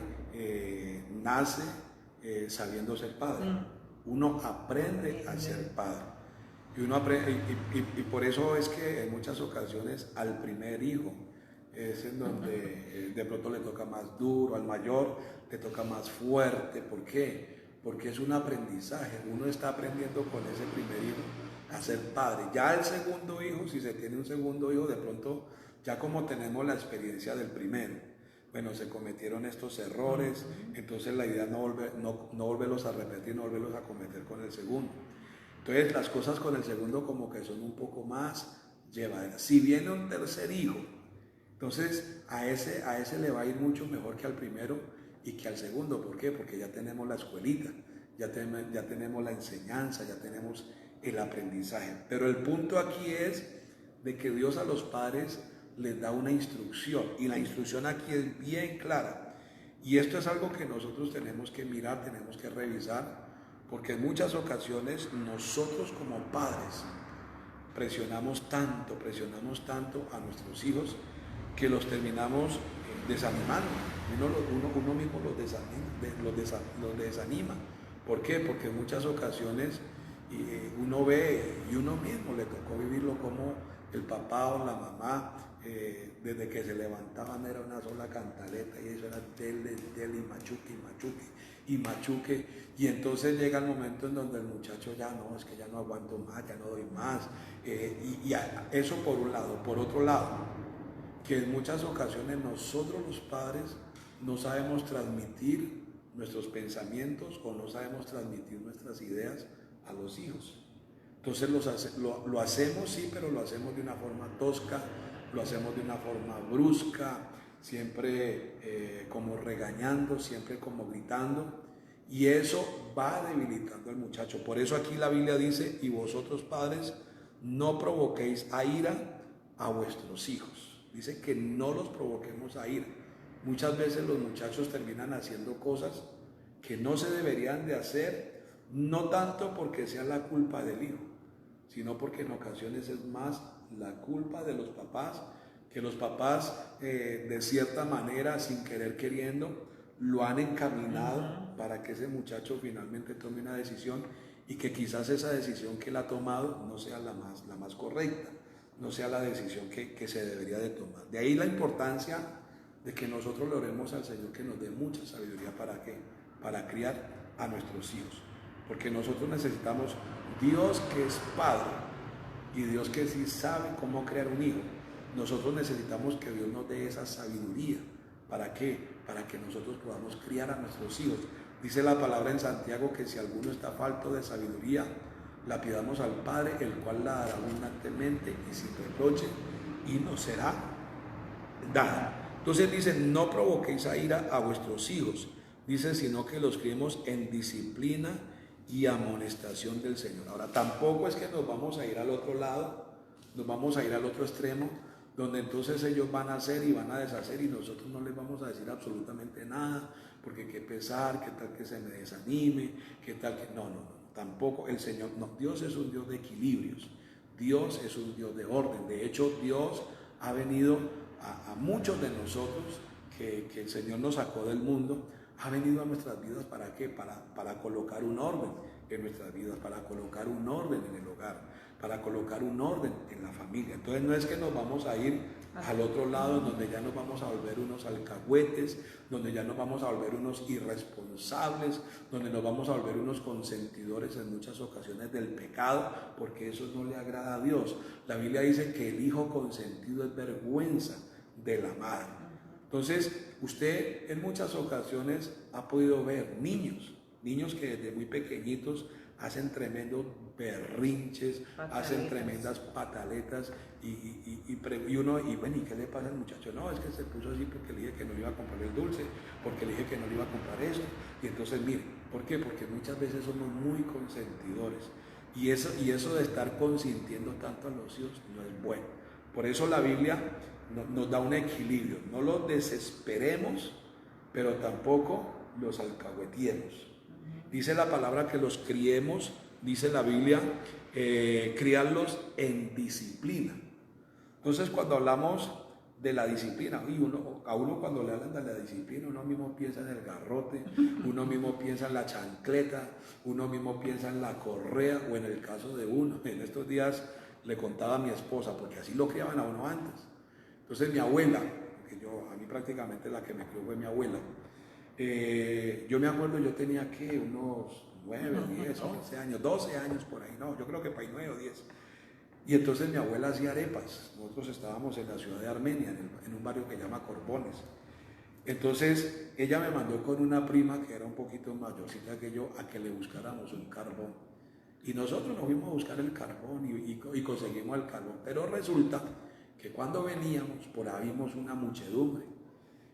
nace sabiendo ser padre. Uno aprende a ser padre. Y uno aprende, y por eso es que en muchas ocasiones al primer hijo es en donde de pronto le toca más duro, al mayor le toca más fuerte. ¿Por qué? Porque es un aprendizaje. Uno está aprendiendo con ese primer hijo a ser padre. Ya el segundo hijo, si se tiene un segundo hijo, de pronto ya como tenemos la experiencia del primero, bueno, se cometieron estos errores, entonces la idea no volverlos a repetir, no volverlos a cometer con el segundo. Entonces las cosas con el segundo como que son un poco más llevaderas. Si viene un tercer hijo, entonces a ese le va a ir mucho mejor que al primero y que al segundo. ¿Por qué? Porque ya tenemos la escuelita, ya tenemos la enseñanza, ya tenemos el aprendizaje. Pero el punto aquí es de que Dios a los padres les da una instrucción, y la instrucción aquí es bien clara. Y esto es algo que nosotros tenemos que mirar, tenemos que revisar, porque en muchas ocasiones nosotros como padres presionamos tanto a nuestros hijos que los terminamos desanimando. Uno mismo los desanima. ¿Por qué? Porque en muchas ocasiones uno ve, y uno mismo le tocó vivirlo, como el papá o la mamá desde que se levantaban era una sola cantaleta, y eso era dele y machuque, y entonces llega el momento en donde el muchacho ya no, es que ya no aguanto más, ya no doy más, y eso por un lado. Por otro lado, que en muchas ocasiones nosotros los padres no sabemos transmitir nuestros pensamientos o no sabemos transmitir nuestras ideas a los hijos. Entonces lo hacemos, sí, pero lo hacemos de una forma tosca, lo hacemos de una forma brusca, siempre como regañando, siempre como gritando, y eso va debilitando al muchacho. Por eso aquí la Biblia dice, y vosotros padres no provoquéis a ira a vuestros hijos. Dice que no los provoquemos a ira. Muchas veces los muchachos terminan haciendo cosas que no se deberían de hacer, no tanto porque sea la culpa del hijo, sino porque en ocasiones es más la culpa de los papás, que los papás de cierta manera, sin querer queriendo, lo han encaminado para que ese muchacho finalmente tome una decisión, y que quizás esa decisión que él ha tomado no sea la más correcta, no sea la decisión que se debería de tomar. De ahí la importancia de que nosotros le oremos al Señor que nos dé mucha sabiduría. ¿Para qué? Para criar a nuestros hijos. Porque nosotros necesitamos Dios que es Padre y Dios que sí sabe cómo crear un hijo. Nosotros necesitamos que Dios nos dé esa sabiduría. ¿Para qué? Para que nosotros podamos criar a nuestros hijos. Dice la palabra en Santiago que si alguno está falto de sabiduría, la pidamos al Padre, el cual la dará abundantemente y sin reproche, y nos será dada. Entonces dice, no provoquéis a ira a vuestros hijos, dice, sino que los criemos en disciplina y amonestación del Señor. Ahora, tampoco es que nos vamos a ir al otro lado, nos vamos a ir al otro extremo, donde entonces ellos van a hacer y van a deshacer y nosotros no les vamos a decir absolutamente nada, porque qué pesar, qué tal que se me desanime, qué tal que... No, tampoco el Señor, no, Dios es un Dios de equilibrios, Dios es un Dios de orden. De hecho, Dios ha venido a muchos de nosotros que el Señor nos sacó del mundo, ha venido a nuestras vidas ¿para qué? Para colocar un orden en nuestras vidas, para colocar un orden en el hogar, para colocar un orden en la familia. Entonces no es que nos vamos a ir al otro lado donde ya nos vamos a volver unos alcahuetes, donde ya nos vamos a volver unos irresponsables, donde nos vamos a volver unos consentidores en muchas ocasiones del pecado, porque eso no le agrada a Dios. La Biblia dice que el hijo consentido es vergüenza de la madre. Entonces, usted en muchas ocasiones ha podido ver niños que desde muy pequeñitos hacen tremendos berrinches, hacen tremendas pataletas y uno, y bueno, ¿y qué le pasa al muchacho? No, es que se puso así porque le dije que no le iba a comprar el dulce, porque le dije que no le iba a comprar esto. Y entonces, mire, ¿por qué? Porque muchas veces somos muy consentidores. Y eso de estar consintiendo tanto a los hijos no es bueno. Por eso la Biblia nos da un equilibrio. No los desesperemos, pero tampoco los alcahuetiemos. Dice la palabra que los criemos, dice la Biblia, criarlos en disciplina. Entonces, cuando hablamos de la disciplina, a uno cuando le hablan de la disciplina, uno mismo piensa en el garrote, uno mismo piensa en la chancleta, uno mismo piensa en la correa, o en el caso de uno. En estos días le contaba a mi esposa, porque así lo criaban a uno antes. Entonces mi abuela, porque a mí prácticamente la que me crió fue mi abuela, yo me acuerdo, yo tenía que unos 9, 10, 11 años, 12 años por ahí, no, yo creo que para ahí 9 o 10. Y entonces mi abuela hacía arepas. Nosotros estábamos en la ciudad de Armenia, en un barrio que se llama Corbones. Entonces ella me mandó con una prima que era un poquito mayorcita que yo a que le buscáramos un carbón. Y nosotros nos fuimos a buscar el carbón y conseguimos el carbón. Pero resulta que cuando veníamos por ahí vimos una muchedumbre.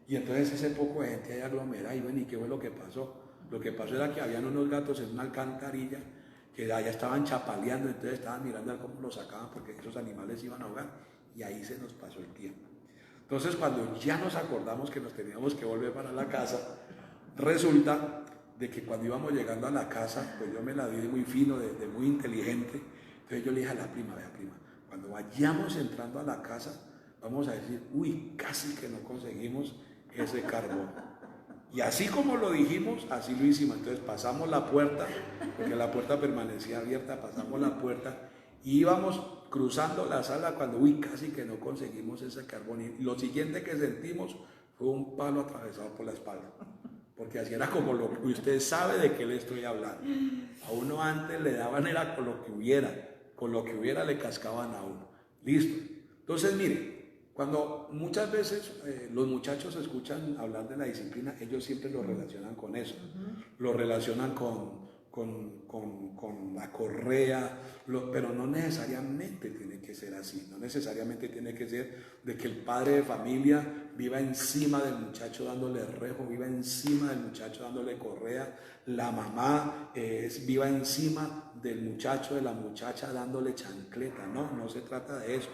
Y entonces ese poco de gente ahí aglomerada, y bueno, ¿y qué fue lo que pasó? Lo que pasó era que habían unos gatos en una alcantarilla que allá estaban chapaleando, entonces estaban mirando a ver cómo los sacaban porque esos animales iban a ahogar, y ahí se nos pasó el tiempo. Entonces cuando ya nos acordamos que nos teníamos que volver para la casa, resulta de que cuando íbamos llegando a la casa, pues yo me la di de muy fino, de muy inteligente, entonces yo le dije a la prima, vea prima, cuando vayamos entrando a la casa, vamos a decir, uy, casi que no conseguimos ese carbón. Y así como lo dijimos, así lo hicimos. Entonces pasamos la puerta, porque la puerta permanecía abierta, pasamos la puerta y íbamos cruzando la sala cuando, uy, casi que no conseguimos ese carbón. Y lo siguiente que sentimos fue un palo atravesado por la espalda, porque así era como lo que usted sabe de qué le estoy hablando. A uno antes le daban era con lo que hubiera le cascaban a uno. Listo. Entonces, mire, cuando muchas veces los muchachos escuchan hablar de la disciplina, ellos siempre lo relacionan con eso, lo relacionan con la correa, pero no necesariamente tiene que ser así, no necesariamente tiene que ser de que el padre de familia viva encima del muchacho dándole rejo, viva encima del muchacho dándole correa, la mamá viva encima del muchacho, de la muchacha dándole chancleta. No se trata de eso.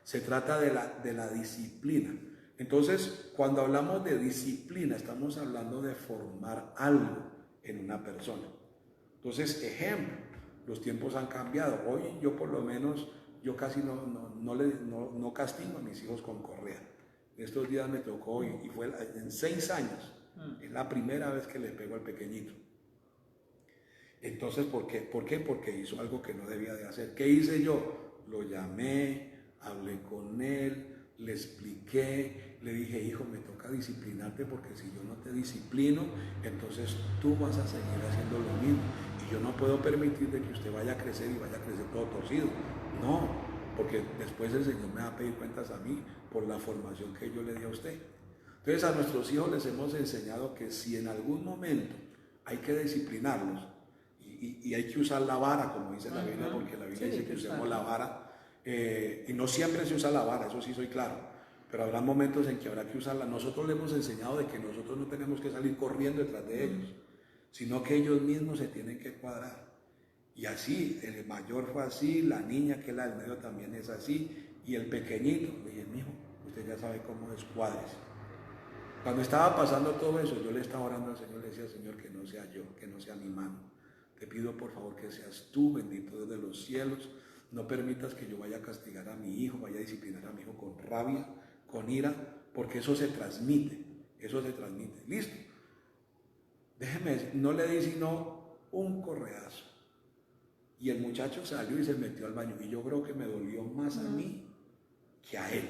Se trata de la disciplina. Entonces, cuando hablamos de disciplina, estamos hablando de formar algo en una persona. Entonces, ejemplo, los tiempos han cambiado. Hoy yo por lo menos, yo casi no castigo a mis hijos con correa. Estos días me tocó y fue en 6 años. Es la primera vez que le pego al pequeñito. Entonces, ¿por qué? Porque hizo algo que no debía de hacer. ¿Qué hice yo? Lo llamé, hablé con él, le expliqué, le dije, hijo, me toca disciplinarte porque si yo no te disciplino, entonces tú vas a seguir haciendo lo mismo. Y yo no puedo permitir de que usted vaya a crecer y vaya a crecer todo torcido. No, porque después el Señor me va a pedir cuentas a mí por la formación que yo le di a usted. Entonces a nuestros hijos les hemos enseñado que si en algún momento hay que disciplinarlos y hay que usar la vara, como dice la Biblia, porque la Biblia dice que usemos la vara, y no siempre se usa la vara, eso sí soy claro, pero habrá momentos en que habrá que usarla. Nosotros le hemos enseñado de que nosotros no tenemos que salir corriendo detrás de ellos, sino que ellos mismos se tienen que cuadrar. Y así, el mayor fue así, la niña que es la del medio también es así, Y el pequeñito, le dije, mijo, usted ya sabe cómo es, cuádrese. Cuando estaba pasando todo eso, yo le estaba orando al Señor, le decía, Señor, que no sea yo, que no sea mi mano. Te pido por favor que seas tú, bendito Dios de los cielos. No permitas que yo vaya a castigar a mi hijo, vaya a disciplinar a mi hijo con rabia, con ira, porque eso se transmite, listo. Déjeme, no le di sino un correazo. Y el muchacho salió y se metió al baño, y yo creo que me dolió más a mí que a él.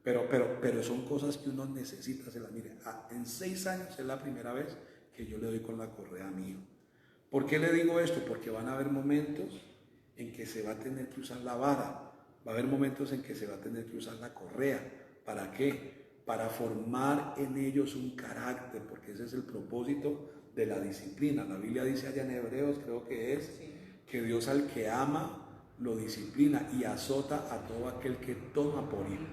Pero son cosas que uno necesita hacerlas. Mire, en 6 años es la primera vez que yo le doy con la correa a mi hijo. ¿Por qué le digo esto? Porque van a haber momentos en que se va a tener que usar la vara, va a haber momentos en que se va a tener que usar la correa. ¿Para qué? Para formar en ellos un carácter, porque ese es el propósito de la disciplina. La Biblia dice allá en Hebreos, creo que es, que Dios al que ama lo disciplina y azota a todo aquel que toma por hijo.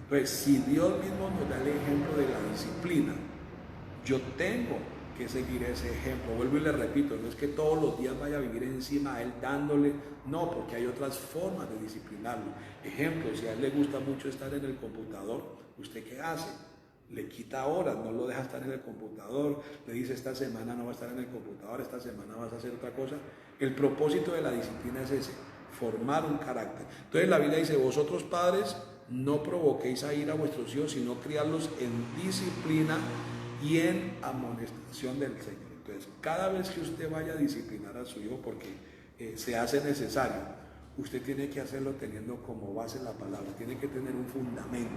Pues si Dios mismo nos da el ejemplo de la disciplina, yo tengo que seguir ese ejemplo. Vuelvo y le repito, no es que todos los días vaya a vivir encima a él dándole, no, porque hay otras formas de disciplinarlo. Ejemplo, si a él le gusta mucho estar en el computador, ¿usted qué hace? Le quita horas, no lo deja estar en el computador, le dice esta semana no va a estar en el computador, esta semana vas a hacer otra cosa. El propósito de la disciplina es ese, formar un carácter. Entonces la Biblia dice, vosotros padres, no provoquéis a ira a vuestros hijos, sino criarlos en disciplina y en amonestación del Señor. Entonces, cada vez que usted vaya a disciplinar a su hijo, porque se hace necesario, usted tiene que hacerlo teniendo como base la palabra, tiene que tener un fundamento.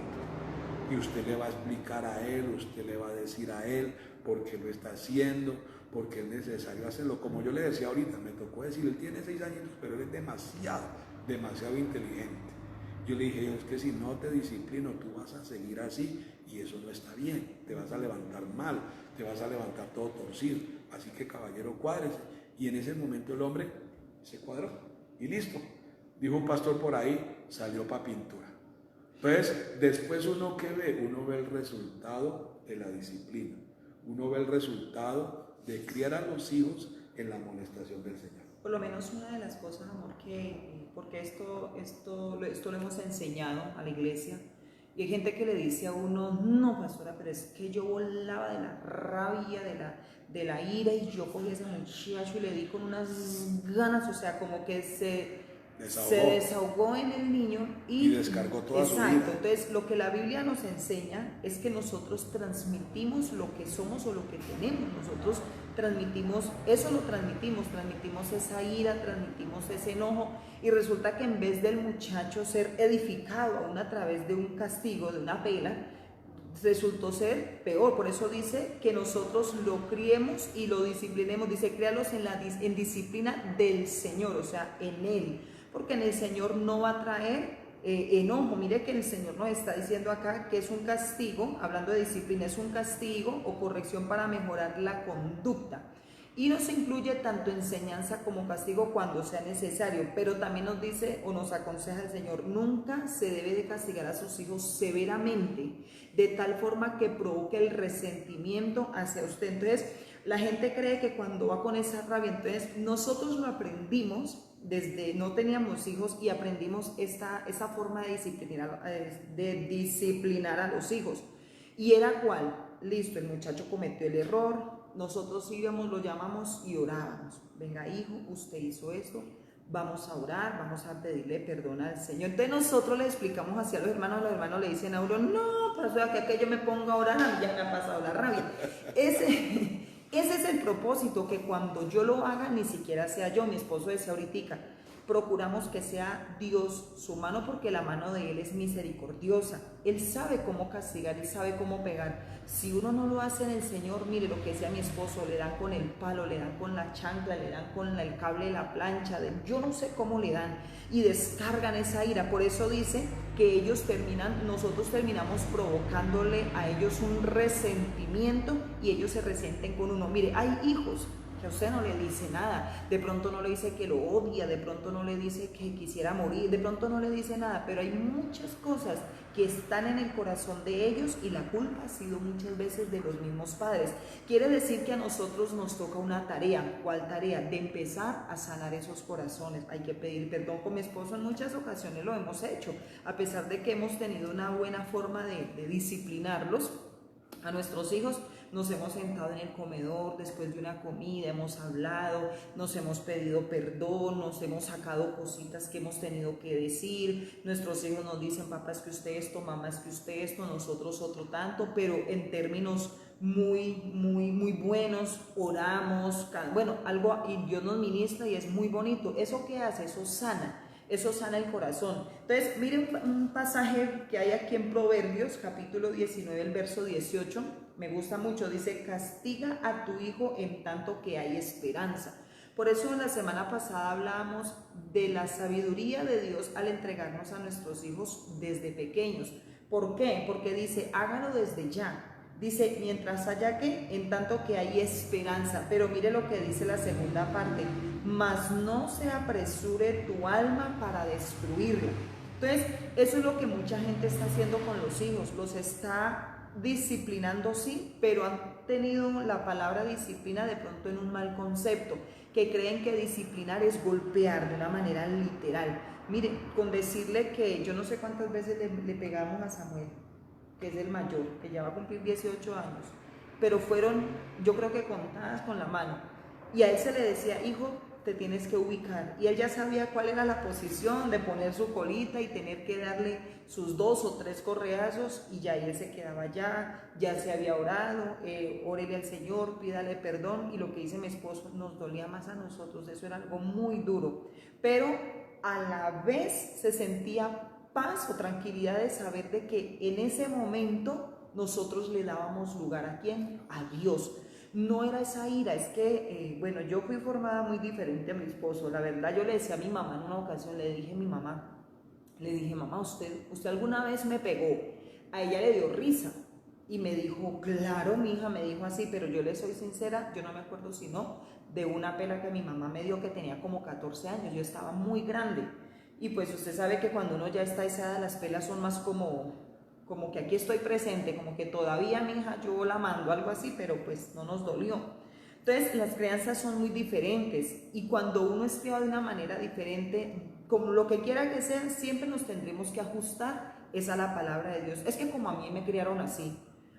Y usted le va a explicar a él, usted le va a decir a él por qué lo está haciendo, porque es necesario hacerlo. Como yo le decía ahorita, me tocó decir, él tiene 6 años, pero él es demasiado inteligente. Yo le dije, es que si no te disciplino, tú vas a seguir así y eso no está bien, te vas a levantar mal, te vas a levantar todo torcido. Así que caballero, cuádrese. Y en ese momento el hombre se cuadró y listo. Dijo un pastor por ahí, salió para pintura. Entonces, después uno ¿qué ve? Uno ve el resultado de la disciplina. Uno ve el resultado de criar a los hijos en la amonestación del Señor. Por lo menos una de las cosas, amor, porque esto lo hemos enseñado a la iglesia, y hay gente que le dice a uno, no pastora, pero es que yo volaba de la rabia, de la ira, y yo cogí a ese muchacho y le di con unas ganas, o sea, como que se desahogó en el niño y descargó toda su vida. Entonces lo que la Biblia nos enseña es que nosotros transmitimos lo que somos o lo que tenemos. Nosotros transmitimos esa ira, transmitimos ese enojo, y resulta que en vez del muchacho ser edificado aún a través de un castigo, de una pela, resultó ser peor. Por eso dice que nosotros lo criemos y lo disciplinemos. Dice, créalos en disciplina del Señor, o sea, en Él, porque en el Señor no va a traer enojo. Mire que el Señor nos está diciendo acá que es un castigo, hablando de disciplina, es un castigo o corrección para mejorar la conducta. Y nos incluye tanto enseñanza como castigo cuando sea necesario, pero también nos dice o nos aconseja el Señor, nunca se debe de castigar a sus hijos severamente, de tal forma que provoque el resentimiento hacia usted. Entonces, la gente cree que cuando va con esa rabia, entonces nosotros lo aprendimos desde no teníamos hijos y aprendimos esa forma de disciplinar a los hijos. ¿Y era cuál? Listo, el muchacho cometió el error, nosotros íbamos, lo llamamos y orábamos. Venga, hijo, usted hizo esto, vamos a orar, vamos a pedirle perdón al Señor. Entonces nosotros le explicamos hacia los hermanos le dicen a uno, no, pasó que yo me ponga a orar, a mí ya me ha pasado la rabia. Ese es el propósito, que cuando yo lo haga, ni siquiera sea yo. Mi esposo decía ahorita, procuramos que sea Dios su mano, porque la mano de Él es misericordiosa. Él sabe cómo castigar, Él sabe cómo pegar. Si uno no lo hace en el Señor, mire lo que decía mi esposo, le dan con el palo, le dan con la chancla, le dan con el cable de la plancha, yo no sé cómo le dan, y descargan esa ira. Por eso dice que nosotros terminamos provocándole a ellos un resentimiento, y ellos se resienten con uno. Mire, hay hijos que a usted no le dice nada, de pronto no le dice que lo odia, de pronto no le dice que quisiera morir, de pronto no le dice nada, pero hay muchas cosas que están en el corazón de ellos y la culpa ha sido muchas veces de los mismos padres. Quiere decir que a nosotros nos toca una tarea. ¿Cuál tarea? De empezar a sanar esos corazones. Hay que pedir perdón. Con mi esposo en muchas ocasiones lo hemos hecho, a pesar de que hemos tenido una buena forma de disciplinarlos a nuestros hijos. Nos hemos sentado en el comedor después de una comida, hemos hablado, nos hemos pedido perdón, nos hemos sacado cositas que hemos tenido que decir. Nuestros hijos nos dicen, papá es que usted esto, mamá es que usted esto, nosotros otro tanto, pero en términos muy buenos, oramos, bueno, algo, y Dios nos ministra y es muy bonito. ¿Eso qué hace? Eso sana el corazón. Entonces, miren un pasaje que hay aquí en Proverbios, capítulo 19, el verso 18, me gusta mucho, dice, castiga a tu hijo en tanto que hay esperanza. Por eso la semana pasada hablábamos de la sabiduría de Dios al entregarnos a nuestros hijos desde pequeños. ¿Por qué? Porque dice, hágalo desde ya. Dice, mientras haya que, en tanto que hay esperanza. Pero mire lo que dice la segunda parte, mas no se apresure tu alma para destruirla. Entonces, eso es lo que mucha gente está haciendo con los hijos, los está disciplinando, sí, pero han tenido la palabra disciplina de pronto en un mal concepto, que creen que disciplinar es golpear de una manera literal. Mire, con decirle que yo no sé cuántas veces le pegamos a Samuel, que es el mayor, que ya va a cumplir 18 años, pero fueron, yo creo que contadas con la mano, y a él se le decía, hijo, te tienes que ubicar, y él ya sabía cuál era la posición de poner su colita y tener que darle sus 2 o 3 correazos, y ya él se quedaba ya se había orado, órele al Señor, pídale perdón, y lo que dice mi esposo, nos dolía más a nosotros, eso era algo muy duro, pero a la vez se sentía paz o tranquilidad de saber de que en ese momento nosotros le dábamos lugar ¿a quién? A Dios. No era esa ira, es que, bueno, yo fui formada muy diferente a mi esposo. La verdad, yo le decía a mi mamá en una ocasión, le dije, mamá, ¿usted alguna vez me pegó? A ella le dio risa y me dijo, claro, mi hija, me dijo así, pero yo le soy sincera, yo no me acuerdo sino de una pela que mi mamá me dio que tenía como 14 años, yo estaba muy grande. Y pues usted sabe que cuando uno ya está a esa edad, las pelas son más como que aquí estoy presente, como que todavía mi hija yo la mando, algo así, pero pues no nos dolió. Entonces las crianzas son muy diferentes y cuando uno es criado de una manera diferente, como lo que quiera que sea, siempre nos tendremos que ajustar es a la palabra de Dios. Es que como a mí me criaron así,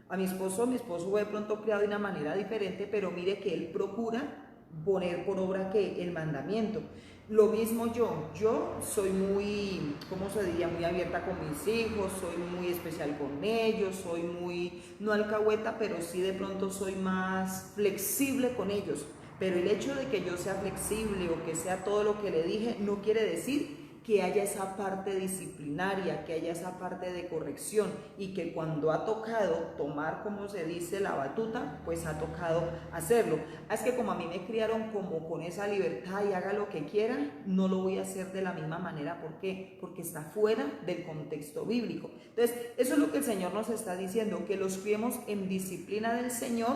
a mi esposo fue de pronto criado de una manera diferente, pero mire que él procura poner por obra que el mandamiento. Lo mismo yo soy muy, ¿cómo se diría? Muy abierta con mis hijos, soy muy especial con ellos, soy muy, no alcahueta, pero sí de pronto soy más flexible con ellos. Pero el hecho de que yo sea flexible o que sea todo lo que le dije, no quiere decir que haya esa parte disciplinaria, que haya esa parte de corrección y que cuando ha tocado tomar, como se dice, la batuta, pues ha tocado hacerlo. Es que como a mí me criaron como con esa libertad y haga lo que quieran, no lo voy a hacer de la misma manera. ¿Por qué? Porque está fuera del contexto bíblico. Entonces, eso es lo que el Señor nos está diciendo, que los criemos en disciplina del Señor.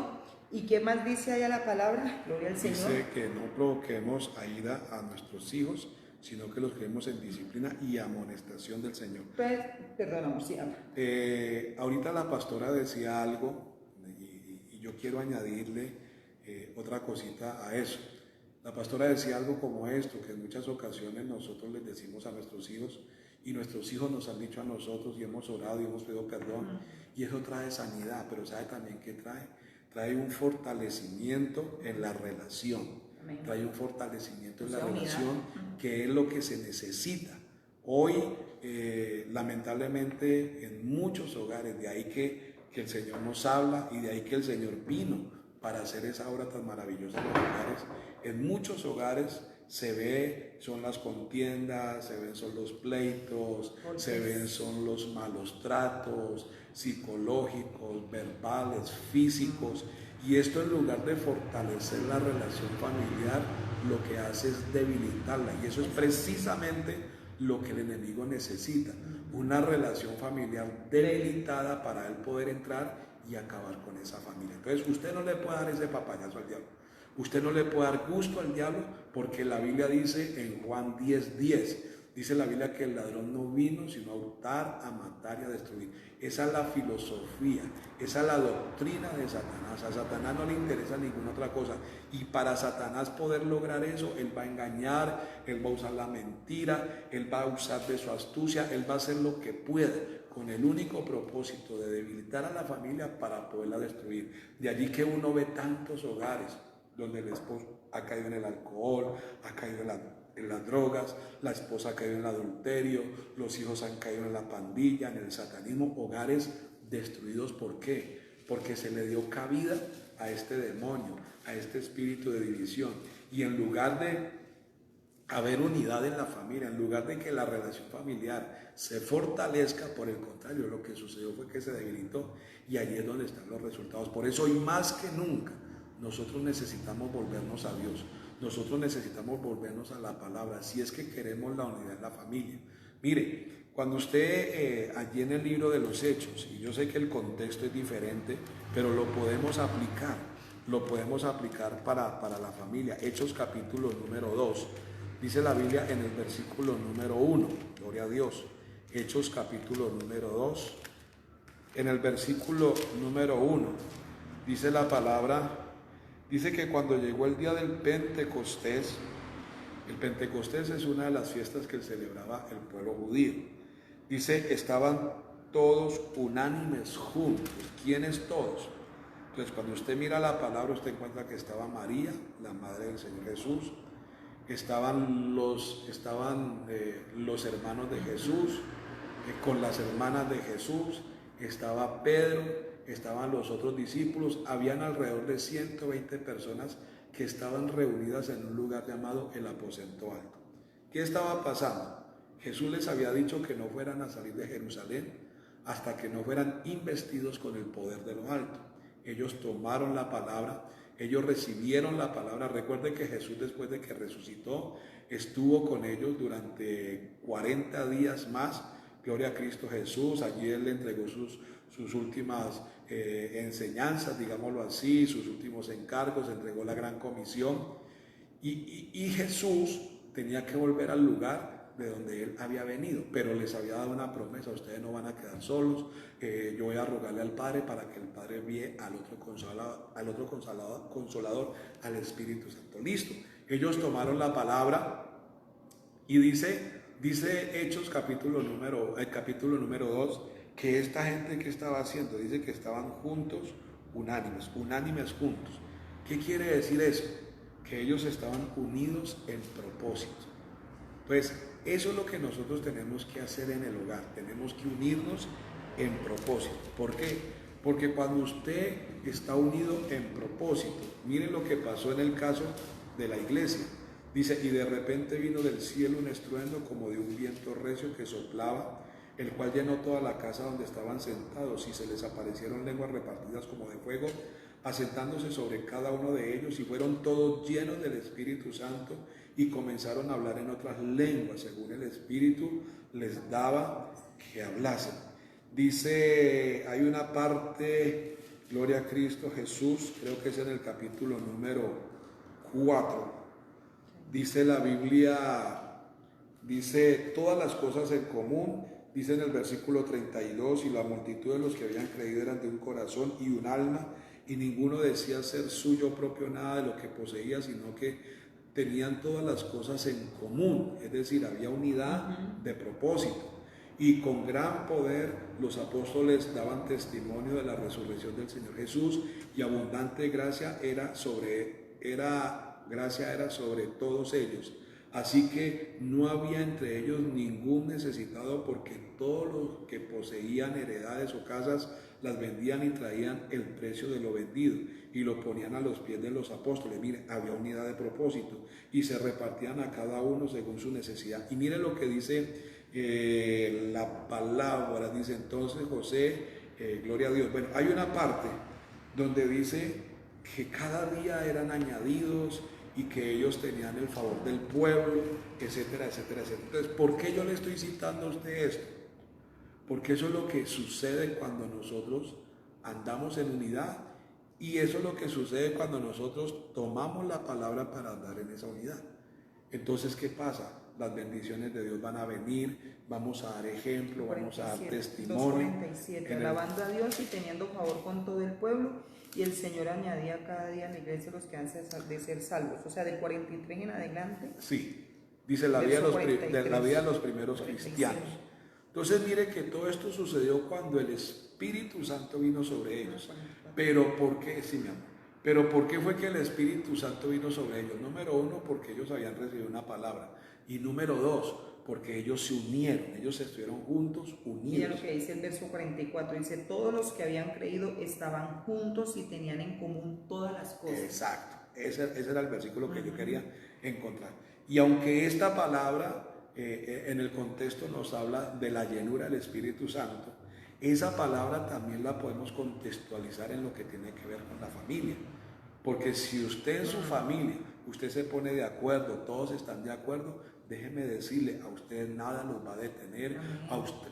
¿Y qué más dice allá la palabra? Gloria al Señor. Dice que no provoquemos a ira a nuestros hijos, sino que los creemos en disciplina y amonestación del Señor. Pues, perdóname, sí. Ahorita la pastora decía algo y yo quiero añadirle otra cosita a eso. La pastora decía algo como esto, que en muchas ocasiones nosotros les decimos a nuestros hijos y nuestros hijos nos han dicho a nosotros y hemos orado y hemos pedido perdón y eso trae sanidad, pero ¿sabe también qué trae? Trae un fortalecimiento en la relación. Trae un fortalecimiento en la relación que es lo que se necesita. Hoy, lamentablemente, en muchos hogares, de ahí que el Señor nos habla y de ahí que el Señor vino para hacer esa obra tan maravillosa en los hogares. En muchos hogares se ve, son las contiendas, se ven son los pleitos, se ven son los malos tratos psicológicos, verbales, físicos. Y esto en lugar de fortalecer la relación familiar, lo que hace es debilitarla. Y eso es precisamente lo que el enemigo necesita. Una relación familiar debilitada para él poder entrar y acabar con esa familia. Entonces usted no le puede dar ese papayazo al diablo. Usted no le puede dar gusto al diablo porque la Biblia dice en Juan 10:10, dice la Biblia que el ladrón no vino sino a hurtar, a matar y a destruir. Esa es la filosofía, esa es la doctrina de Satanás. A Satanás no le interesa ninguna otra cosa. Y para Satanás poder lograr eso, él va a engañar, él va a usar la mentira, él va a usar de su astucia, él va a hacer lo que puede con el único propósito de debilitar a la familia para poderla destruir. De allí que uno ve tantos hogares donde el esposo ha caído en el alcohol, ha caído en las drogas, la esposa ha caído en el adulterio, los hijos han caído en la pandilla, en el satanismo, hogares destruidos. ¿Por qué? Porque se le dio cabida a este demonio, a este espíritu de división. Y en lugar de haber unidad en la familia, en lugar de que la relación familiar se fortalezca, por el contrario, lo que sucedió fue que se debilitó, y allí es donde están los resultados. Por eso hoy más que nunca nosotros necesitamos volvernos a Dios, nosotros necesitamos volvernos a la palabra, si es que queremos la unidad en la familia. Mire, cuando usted allí en el libro de los Hechos, y yo sé que el contexto es diferente, pero lo podemos aplicar para la familia. Hechos capítulo número 2, dice la Biblia en el versículo número 1, gloria a Dios. Hechos capítulo número 2, en el versículo número 1, dice la palabra. Dice que cuando llegó el día del Pentecostés, el Pentecostés es una de las fiestas que celebraba el pueblo judío. Dice, estaban todos unánimes juntos. ¿Quiénes todos? Entonces, cuando usted mira la palabra, usted encuentra que estaba María, la madre del Señor Jesús, estaban los hermanos de Jesús, con las hermanas de Jesús, estaba Pedro, estaban los otros discípulos, habían alrededor de 120 personas que estaban reunidas en un lugar llamado el aposento alto. ¿Qué estaba pasando? Jesús les había dicho que no fueran a salir de Jerusalén hasta que no fueran investidos con el poder de lo alto. Ellos tomaron la palabra, ellos recibieron la palabra. Recuerden que Jesús, después de que resucitó, estuvo con ellos durante 40 días más. Gloria a Cristo Jesús. Allí Él le entregó sus últimas enseñanzas, digámoslo así, sus últimos encargos, entregó la gran comisión. Y Jesús tenía que volver al lugar de donde Él había venido, pero les había dado una promesa: ustedes no van a quedar solos, yo voy a rogarle al Padre para que el Padre envíe al otro consolador, al Espíritu Santo. Listo, ellos tomaron la palabra y dice Hechos capítulo número 2, que esta gente, ¿qué estaba haciendo? Dice que estaban juntos, unánimes juntos. ¿Qué quiere decir eso? Que ellos estaban unidos en propósito. Pues eso es lo que nosotros tenemos que hacer en el hogar, tenemos que unirnos en propósito. ¿Por qué? Porque cuando usted está unido en propósito, miren lo que pasó en el caso de la iglesia. Dice, y de repente vino del cielo un estruendo como de un viento recio que soplaba, el cual llenó toda la casa donde estaban sentados, y se les aparecieron lenguas repartidas como de fuego, asentándose sobre cada uno de ellos, y fueron todos llenos del Espíritu Santo, y comenzaron a hablar en otras lenguas, según el Espíritu les daba que hablasen. Dice, hay una parte, gloria a Cristo Jesús, creo que es en el capítulo número 4, dice la Biblia, dice todas las cosas en común, dice en el versículo 32, y la multitud de los que habían creído eran de un corazón y un alma, y ninguno decía ser suyo propio nada de lo que poseía, sino que tenían todas las cosas en común, es decir, había unidad de propósito. Y con gran poder los apóstoles daban testimonio de la resurrección del Señor Jesús, y abundante gracia era sobre todos ellos. Así que no había entre ellos ningún necesitado, porque todos los que poseían heredades o casas las vendían y traían el precio de lo vendido y lo ponían a los pies de los apóstoles. Mire, había unidad de propósito y se repartían a cada uno según su necesidad. Y mire lo que dice la palabra, dice entonces José, gloria a Dios. Bueno, hay una parte donde dice que cada día eran añadidos y que ellos tenían el favor del pueblo, etcétera, etcétera, etcétera. Entonces, ¿por qué yo le estoy citando a usted esto? Porque eso es lo que sucede cuando nosotros andamos en unidad Y eso es lo que sucede cuando nosotros tomamos la palabra para andar en esa unidad. Entonces, ¿qué pasa? Las bendiciones de Dios van a venir, vamos a dar ejemplo, vamos a dar testimonio. 2:47, alabando a Dios y teniendo favor con todo el pueblo, y el Señor añadía cada día a la iglesia los que han de ser salvos. O sea, del 43 en adelante. Sí, dice la vida de los primeros cristianos. Entonces, mire que todo esto sucedió cuando el Espíritu Santo vino sobre ellos. Pero ¿por qué? Sí, mi amor. Pero ¿por qué fue que el Espíritu Santo vino sobre ellos? Número uno, porque ellos habían recibido una palabra. Y número dos, porque ellos se unieron, ellos estuvieron juntos, unidos. Mira lo que dice el verso 44, dice, todos los que habían creído estaban juntos y tenían en común todas las cosas. Exacto, ese era el versículo que yo quería encontrar. Y aunque esta palabra en el contexto nos habla de la llenura del Espíritu Santo, esa palabra también la podemos contextualizar en lo que tiene que ver con la familia. Porque si usted en su familia, usted se pone de acuerdo, todos están de acuerdo, déjeme decirle, a ustedes nada los va a detener,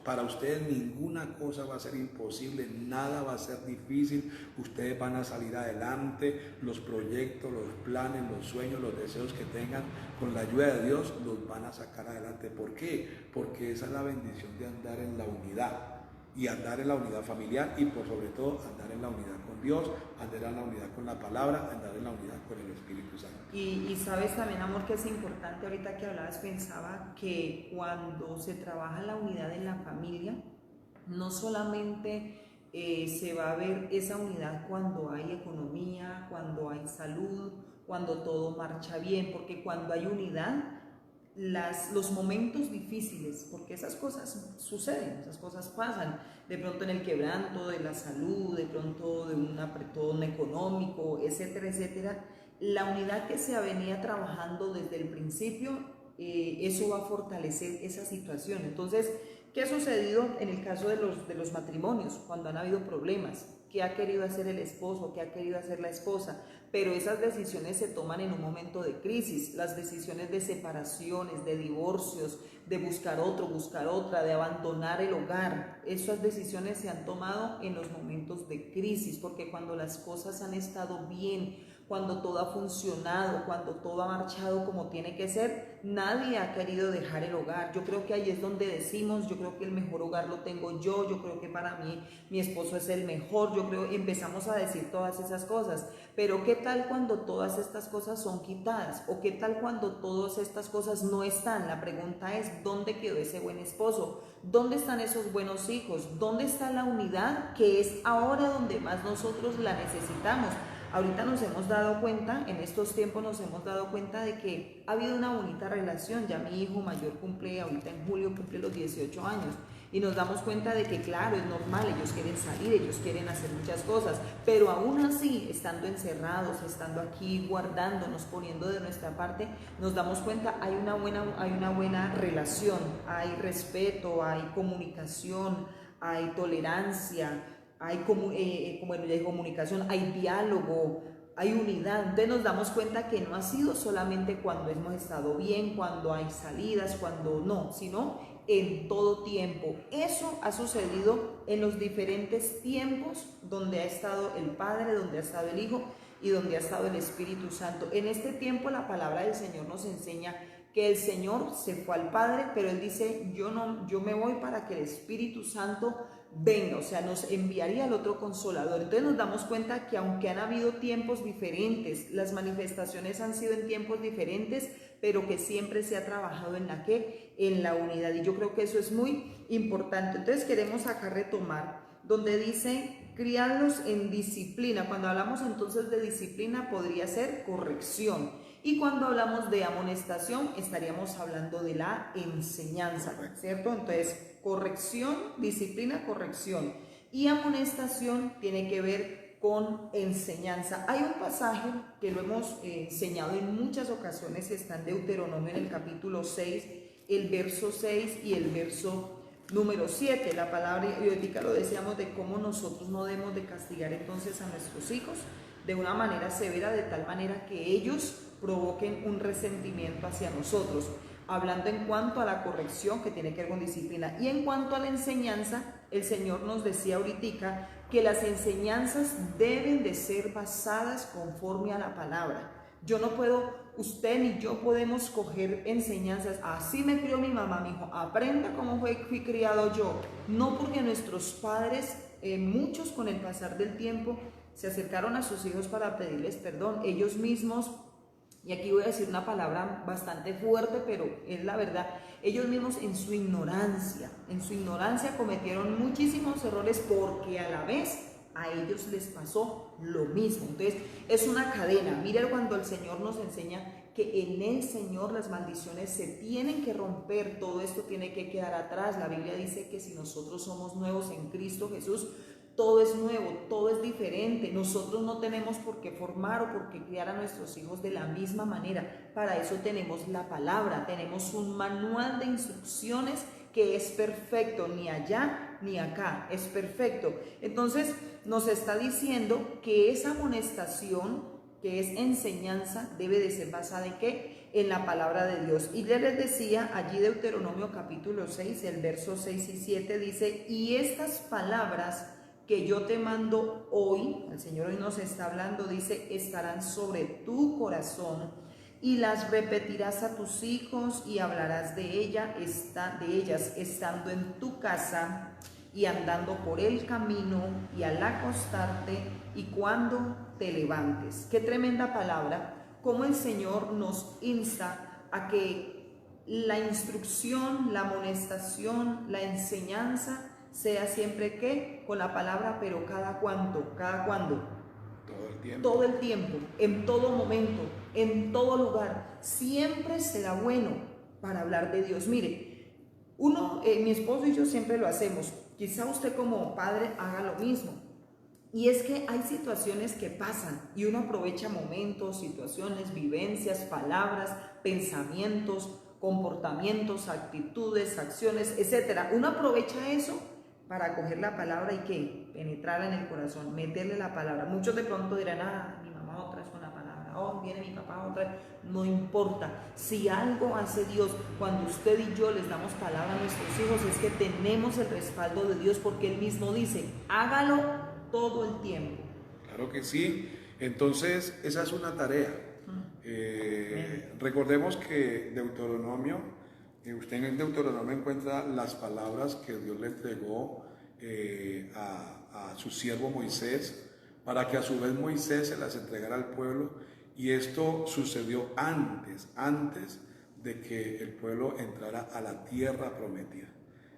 para ustedes ninguna cosa va a ser imposible, nada va a ser difícil, ustedes van a salir adelante, los proyectos, los planes, los sueños, los deseos que tengan, con la ayuda de Dios, los van a sacar adelante. ¿Por qué? Porque esa es la bendición de andar en la unidad. Y andar en la unidad familiar y por sobre todo andar en la unidad con Dios, andar en la unidad con la palabra, andar en la unidad con el Espíritu Santo. Y sabes también, amor, que es importante, ahorita que hablabas, pensaba que cuando se trabaja la unidad en la familia, no solamente se va a ver esa unidad cuando hay economía, cuando hay salud, cuando todo marcha bien, porque cuando hay unidad, los momentos difíciles, porque esas cosas suceden, esas cosas pasan, de pronto en el quebranto de la salud, de pronto de un apretón económico, etcétera, etcétera, la unidad que se venía trabajando desde el principio, eso va a fortalecer esa situación. Entonces, ¿qué ha sucedido en el caso de los matrimonios cuando han habido problemas? ¿Qué ha querido hacer el esposo? ¿Qué ha querido hacer la esposa? Pero esas decisiones se toman en un momento de crisis, las decisiones de separaciones, de divorcios, de buscar otro, buscar otra, de abandonar el hogar. Esas decisiones se han tomado en los momentos de crisis, porque cuando las cosas han estado bien, cuando todo ha funcionado, cuando todo ha marchado como tiene que ser, nadie ha querido dejar el hogar. Yo creo que ahí es donde decimos, yo creo que el mejor hogar lo tengo yo creo que para mí mi esposo es el mejor, yo creo, empezamos a decir todas esas cosas. Pero ¿qué tal cuando todas estas cosas son quitadas? ¿O qué tal cuando todas estas cosas no están? La pregunta es, ¿dónde quedó ese buen esposo? ¿Dónde están esos buenos hijos? ¿Dónde está la unidad que es ahora donde más nosotros la necesitamos? Ahorita nos hemos dado cuenta, en estos tiempos nos hemos dado cuenta de que ha habido una bonita relación. Ya mi hijo mayor cumple, ahorita en julio cumple los 18 años. Y nos damos cuenta de que claro, es normal, ellos quieren salir, ellos quieren hacer muchas cosas, pero aún así, estando encerrados, estando aquí, guardándonos, poniendo de nuestra parte, nos damos cuenta, hay una buena relación, hay respeto, hay comunicación, hay tolerancia, hay comunicación, hay diálogo, hay unidad. Entonces nos damos cuenta que no ha sido solamente cuando hemos estado bien, cuando hay salidas, cuando no, sino en todo tiempo. Eso ha sucedido en los diferentes tiempos donde ha estado el Padre, donde ha estado el Hijo y donde ha estado el Espíritu Santo. En este tiempo la palabra del Señor nos enseña que el Señor se fue al Padre, pero Él dice, yo me voy para que el Espíritu Santo venga, o sea, nos enviaría el otro consolador. Entonces nos damos cuenta que aunque han habido tiempos diferentes, las manifestaciones han sido en tiempos diferentes, pero que siempre se ha trabajado en la unidad, y yo creo que eso es muy importante. Entonces queremos acá retomar donde dice, criarlos en disciplina. Cuando hablamos entonces de disciplina podría ser corrección, y cuando hablamos de amonestación estaríamos hablando de la enseñanza, ¿cierto? Entonces corrección, disciplina, corrección, y amonestación tiene que ver con enseñanza. Hay un pasaje que lo hemos enseñado en muchas ocasiones, está en Deuteronomio en el capítulo 6, el verso 6 y el verso número 7. La palabra bíblica lo decíamos de cómo nosotros no debemos de castigar entonces a nuestros hijos de una manera severa, de tal manera que ellos provoquen un resentimiento hacia nosotros, hablando en cuanto a la corrección que tiene que ver con disciplina, y en cuanto a la enseñanza el Señor nos decía ahorita que las enseñanzas deben de ser basadas conforme a la palabra. Yo no puedo, usted ni yo podemos coger enseñanzas, así me crió mi mamá, mi hijo, aprenda cómo fui criado yo. No, porque nuestros padres, muchos con el pasar del tiempo, se acercaron a sus hijos para pedirles perdón. Ellos mismos, y aquí voy a decir una palabra bastante fuerte, pero es la verdad, ellos mismos en su ignorancia cometieron muchísimos errores, porque a la vez a ellos les pasó lo mismo. Entonces es una cadena. Mira cuando el Señor nos enseña que en el Señor las maldiciones se tienen que romper, todo esto tiene que quedar atrás. La Biblia dice que si nosotros somos nuevos en Cristo Jesús, todo es nuevo, todo es diferente. Nosotros no tenemos por qué formar o por qué criar a nuestros hijos de la misma manera. Para eso tenemos la palabra, tenemos un manual de instrucciones que es perfecto, ni allá ni acá, es perfecto. Entonces nos está diciendo que esa amonestación, que es enseñanza, debe de ser basada en ¿qué? En la palabra de Dios. Y les decía allí Deuteronomio capítulo 6, el verso 6 y 7 dice: y estas palabras que yo te mando hoy, el Señor hoy nos está hablando, dice, estarán sobre tu corazón, y las repetirás a tus hijos, y hablarás de ellas estando en tu casa y andando por el camino, y al acostarte y cuando te levantes. Qué tremenda palabra, cómo el Señor nos insta a que la instrucción, la amonestación, la enseñanza sea siempre ¿qué? Con la palabra, pero ¿cada cuándo? Todo el tiempo, en todo momento, en todo lugar. Siempre será bueno para hablar de Dios. Mire, mi esposo y yo siempre lo hacemos. Quizá usted como padre haga lo mismo. Y es que hay situaciones que pasan y uno aprovecha momentos, situaciones, vivencias, palabras, pensamientos, comportamientos, actitudes, acciones, etc. Uno aprovecha eso para coger la palabra y que penetrarla en el corazón, meterle la palabra. Muchos de pronto dirán: mi mamá otra vez con la palabra, viene mi papá otra vez. No importa, si algo hace Dios cuando usted y yo les damos palabra a nuestros hijos, es que tenemos el respaldo de Dios, porque Él mismo dice: hágalo todo el tiempo. Claro que sí. Entonces esa es una tarea. Recordemos que usted en Deuteronomio encuentra las palabras que Dios le entregó a su siervo Moisés, para que a su vez Moisés se las entregara al pueblo, y esto sucedió antes de que el pueblo entrara a la tierra prometida.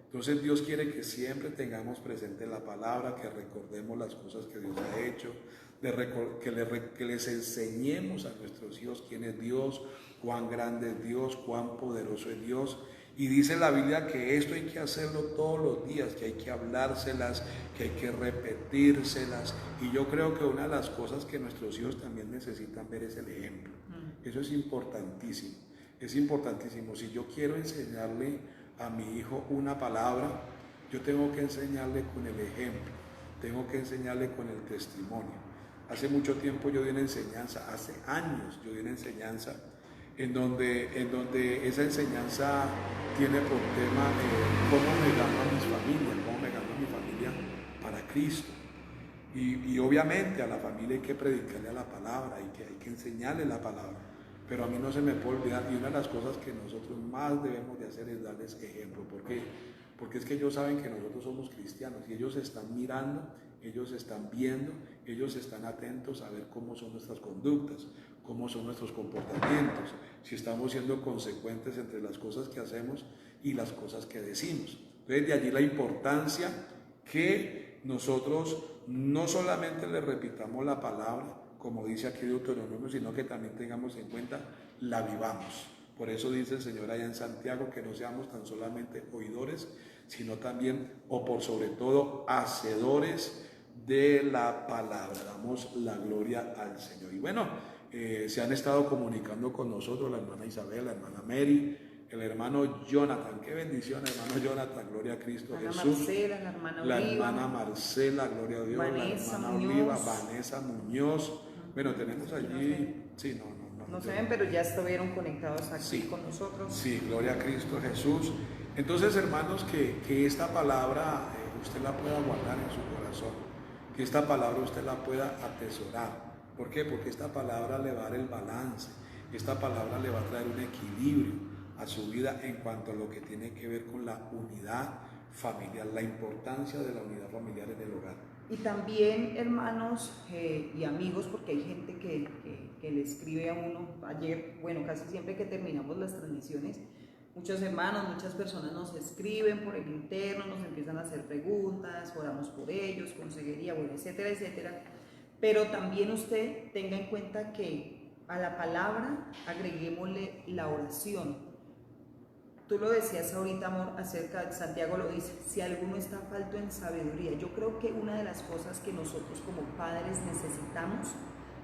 Entonces Dios quiere que siempre tengamos presente la palabra, que recordemos las cosas que Dios ha hecho, que les enseñemos a nuestros hijos quién es Dios, cuán grande es Dios, cuán poderoso es Dios. Y dice la Biblia que esto hay que hacerlo todos los días, que hay que hablárselas, que hay que repetírselas. Y yo creo que una de las cosas que nuestros hijos también necesitan ver es el ejemplo. Eso es importantísimo, es importantísimo. Si yo quiero enseñarle a mi hijo una palabra, yo tengo que enseñarle con el ejemplo, tengo que enseñarle con el testimonio. Hace mucho tiempo yo di una enseñanza, hace años yo di una enseñanza en donde esa enseñanza tiene por tema cómo me gano a mi familia para Cristo. Y obviamente a la familia hay que predicarle a la palabra, hay que enseñarle la palabra. Pero a mí no se me puede olvidar, y una de las cosas que nosotros más debemos de hacer es darles ejemplo. ¿Por qué? Porque es que ellos saben que nosotros somos cristianos, y ellos están mirando, ellos están viendo, ellos están atentos a ver cómo son nuestras conductas, cómo son nuestros comportamientos, si estamos siendo consecuentes entre las cosas que hacemos y las cosas que decimos. Entonces de allí la importancia que nosotros no solamente le repitamos la palabra, como dice aquí Deuteronomio, sino que también tengamos en cuenta, la vivamos. Por eso dice el Señor allá en Santiago, que no seamos tan solamente oidores, sino también, o por sobre todo, hacedores de la palabra. Damos la gloria al Señor. Y bueno, se han estado comunicando con nosotros la hermana Isabel, la hermana Mary, el hermano Jonathan. Qué bendición, hermano Jonathan, gloria a Cristo Jesús. Marcela, la hermana la Oliva, hermana Marcela, gloria a Dios, Vanessa la hermana Muñoz. Oliva, Vanessa Muñoz. Bueno, tenemos allí, sí, no se ven, pero ya estuvieron conectados aquí sí, con nosotros. Sí, gloria a Cristo Jesús. Entonces, hermanos, que esta palabra usted la pueda guardar en su corazón, que esta palabra usted la pueda atesorar. ¿Por qué? Porque esta palabra le va a dar el balance, esta palabra le va a traer un equilibrio a su vida en cuanto a lo que tiene que ver con la unidad familiar, la importancia de la unidad familiar en el hogar. Y también, hermanos y amigos, porque hay gente que le escribe a uno ayer, bueno, casi siempre que terminamos las transmisiones, muchos hermanos, muchas personas nos escriben por el interno, nos empiezan a hacer preguntas, oramos por ellos, consejería, bueno, etcétera, etcétera. Pero también usted tenga en cuenta que a la palabra agreguémosle la oración. Tú lo decías ahorita, amor, acerca, Santiago lo dice, si alguno está falto en sabiduría. Yo creo que una de las cosas que nosotros como padres necesitamos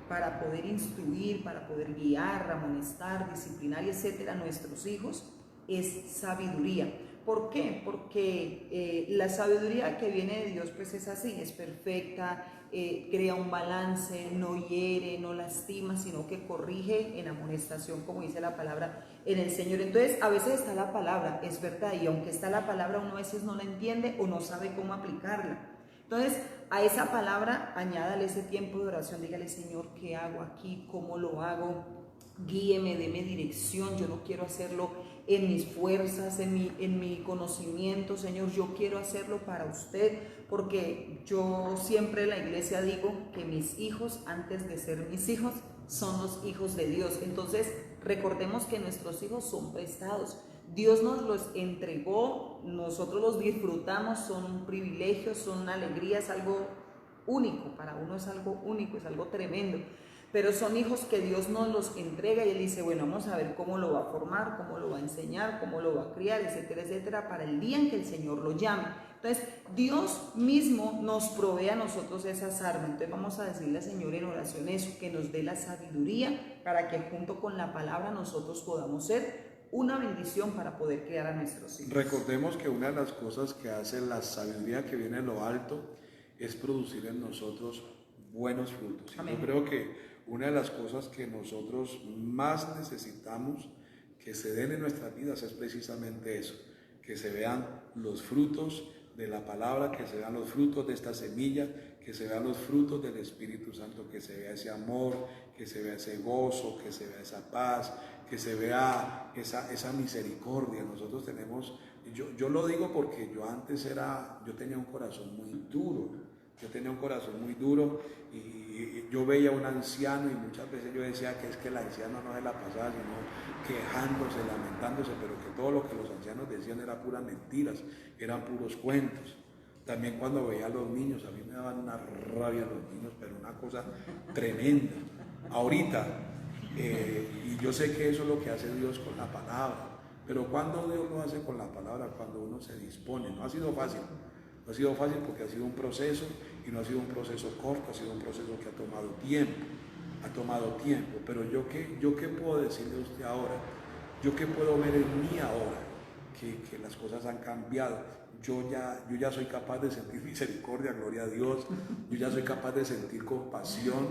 para poder instruir, para poder guiar, amonestar, disciplinar y etcétera a nuestros hijos es sabiduría. ¿Por qué? Porque la sabiduría que viene de Dios pues es así, es perfecta, crea un balance, no hiere, no lastima, sino que corrige en amonestación, como dice la palabra en el Señor. Entonces a veces está la palabra, es verdad, y aunque está la palabra uno a veces no la entiende o no sabe cómo aplicarla. Entonces a esa palabra añádale ese tiempo de oración, dígale: Señor, ¿qué hago aquí? ¿Cómo lo hago? Guíeme, deme dirección, yo no quiero hacerlo en mis fuerzas, en mi conocimiento, Señor, yo quiero hacerlo para usted, porque yo siempre en la iglesia digo que mis hijos, antes de ser mis hijos, son los hijos de Dios. Entonces recordemos que nuestros hijos son prestados, Dios nos los entregó, nosotros los disfrutamos, son un privilegio, son una alegría, es algo único, para uno es algo único, es algo tremendo. Pero son hijos que Dios nos los entrega y Él dice: bueno, vamos a ver cómo lo va a formar, cómo lo va a enseñar, cómo lo va a criar, etcétera, etcétera, para el día en que el Señor lo llame. Entonces, Dios mismo nos provee a nosotros esas armas. Entonces vamos a decirle al Señor en oración eso, que nos dé la sabiduría para que junto con la palabra nosotros podamos ser una bendición para poder criar a nuestros hijos. Recordemos que una de las cosas que hace la sabiduría que viene de lo alto es producir en nosotros buenos frutos. Amén. Yo creo que una de las cosas que nosotros más necesitamos que se den en nuestras vidas es precisamente eso, que se vean los frutos de la palabra, que se vean los frutos de esta semilla, que se vean los frutos del Espíritu Santo, que se vea ese amor, que se vea ese gozo, que se vea esa paz, que se vea esa misericordia. Nosotros tenemos, yo lo digo porque yo tenía un corazón muy duro. Yo tenía un corazón muy duro y yo veía a un anciano y muchas veces yo decía que es que el anciano no se la pasaba sino quejándose, lamentándose, pero que todo lo que los ancianos decían era puras mentiras, eran puros cuentos. También cuando veía a los niños, a mí me daban una rabia los niños, pero una cosa tremenda. Ahorita, y yo sé que eso es lo que hace Dios con la palabra, pero cuando Dios lo hace con la palabra, cuando uno se dispone, no ha sido fácil. No ha sido fácil porque ha sido un proceso y no ha sido un proceso corto, ha sido un proceso que ha tomado tiempo, pero yo qué puedo decirle a usted ahora, yo qué puedo ver en mí ahora, que las cosas han cambiado, yo ya soy capaz de sentir misericordia, gloria a Dios, yo ya soy capaz de sentir compasión,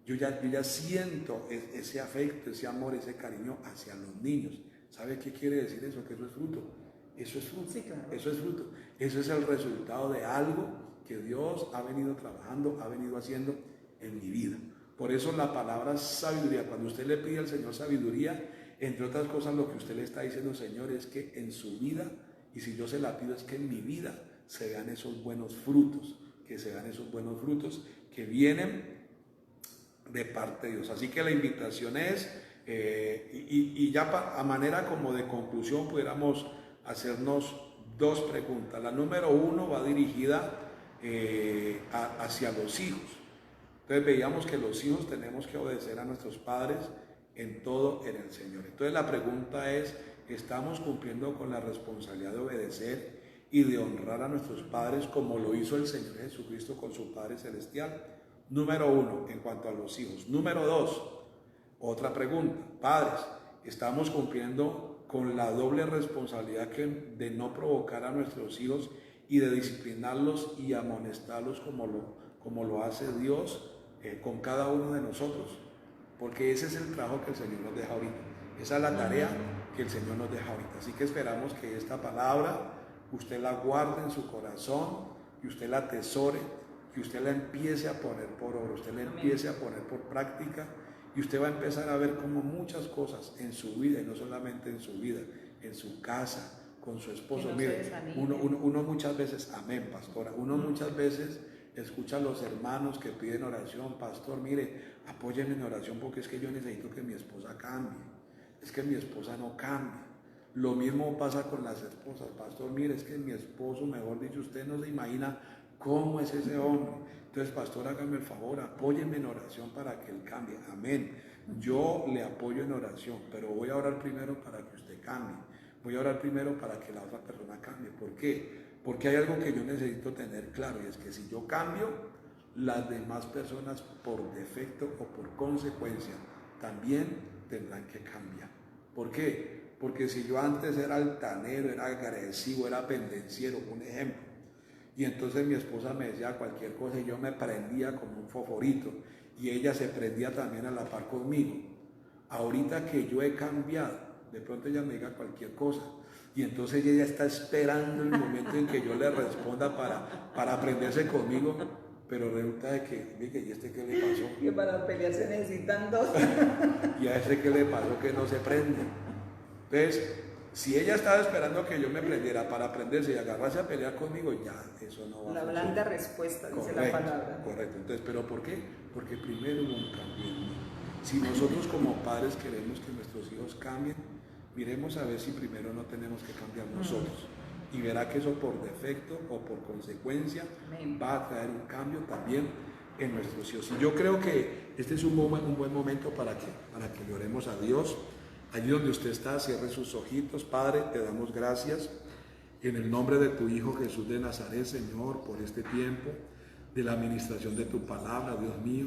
yo ya siento ese afecto, ese amor, ese cariño hacia los niños. ¿Sabe qué quiere decir eso? Que eso es fruto. Eso es fruto, sí, claro. Eso es fruto, eso es el resultado de algo que Dios ha venido trabajando, ha venido haciendo en mi vida. Por eso la palabra sabiduría, cuando usted le pide al Señor sabiduría, entre otras cosas lo que usted le está diciendo, Señor, es que en su vida, y si yo se la pido, es que en mi vida se vean esos buenos frutos, que se vean esos buenos frutos que vienen de parte de Dios. Así que la invitación es, y ya a manera como de conclusión pudiéramos hacernos dos preguntas. La número uno va dirigida hacia los hijos. Entonces veíamos que los hijos tenemos que obedecer a nuestros padres en todo en el Señor. Entonces la pregunta es: ¿estamos cumpliendo con la responsabilidad de obedecer y de honrar a nuestros padres como lo hizo el Señor Jesucristo con su Padre Celestial? Número uno, en cuanto a los hijos. Número dos, otra pregunta: padres, ¿estamos cumpliendo con la doble responsabilidad de no provocar a nuestros hijos y de disciplinarlos y amonestarlos como lo hace Dios con cada uno de nosotros? Porque ese es el trabajo que el Señor nos deja ahorita, esa es la tarea que el Señor nos deja ahorita. Así que esperamos que esta palabra usted la guarde en su corazón, y usted la atesore, que usted la empiece a poner por obra, usted la empiece a poner por práctica, y usted va a empezar a ver como muchas cosas en su vida, y no solamente en su vida, en su casa, con su esposo. No, mire, uno muchas veces, amén, pastora, uno muchas veces escucha a los hermanos que piden oración, pastor, mire, apóyenme en oración porque es que yo necesito que mi esposa cambie, es que mi esposa no cambia. Lo mismo pasa con las esposas, pastor, mire, es que mi esposo, mejor dicho, usted no se imagina cómo es ese hombre. Entonces, pastor, hágame el favor, apóyeme en oración para que él cambie. Amén. Yo le apoyo en oración, pero voy a orar primero para que usted cambie. Voy a orar primero para que la otra persona cambie. ¿Por qué? Porque hay algo que yo necesito tener claro, y es que si yo cambio, las demás personas por defecto o por consecuencia también tendrán que cambiar. ¿Por qué? Porque si yo antes era altanero, era agresivo, era pendenciero, un ejemplo, y entonces mi esposa me decía cualquier cosa y yo me prendía como un foforito, y ella se prendía también a la par conmigo. Ahorita que yo he cambiado, de pronto ella me diga cualquier cosa, y entonces ella está esperando el momento en que yo le responda para prenderse conmigo, pero resulta de que, mire, ¿y este qué le pasó? Que para pelear se necesitan dos. ¿Y a ese qué le pasó que no se prende? Entonces, si ella estaba esperando que yo me prendiera para prenderse y agarrarse a pelear conmigo, ya, eso no va a La funcionar. blanda respuesta, dice Correcto, la palabra. correcto. Entonces, ¿pero por qué? Porque primero hubo un cambio. Si nosotros como padres queremos que nuestros hijos cambien, miremos a ver si primero no tenemos que cambiar nosotros. Y verá que eso por defecto o por consecuencia va a traer un cambio también en nuestros hijos. Y yo creo que este es un buen momento para que le oremos a Dios. Allí donde usted está, cierre sus ojitos. Padre, te damos gracias en el nombre de tu Hijo Jesús de Nazaret, Señor, por este tiempo de la administración de tu palabra, Dios mío.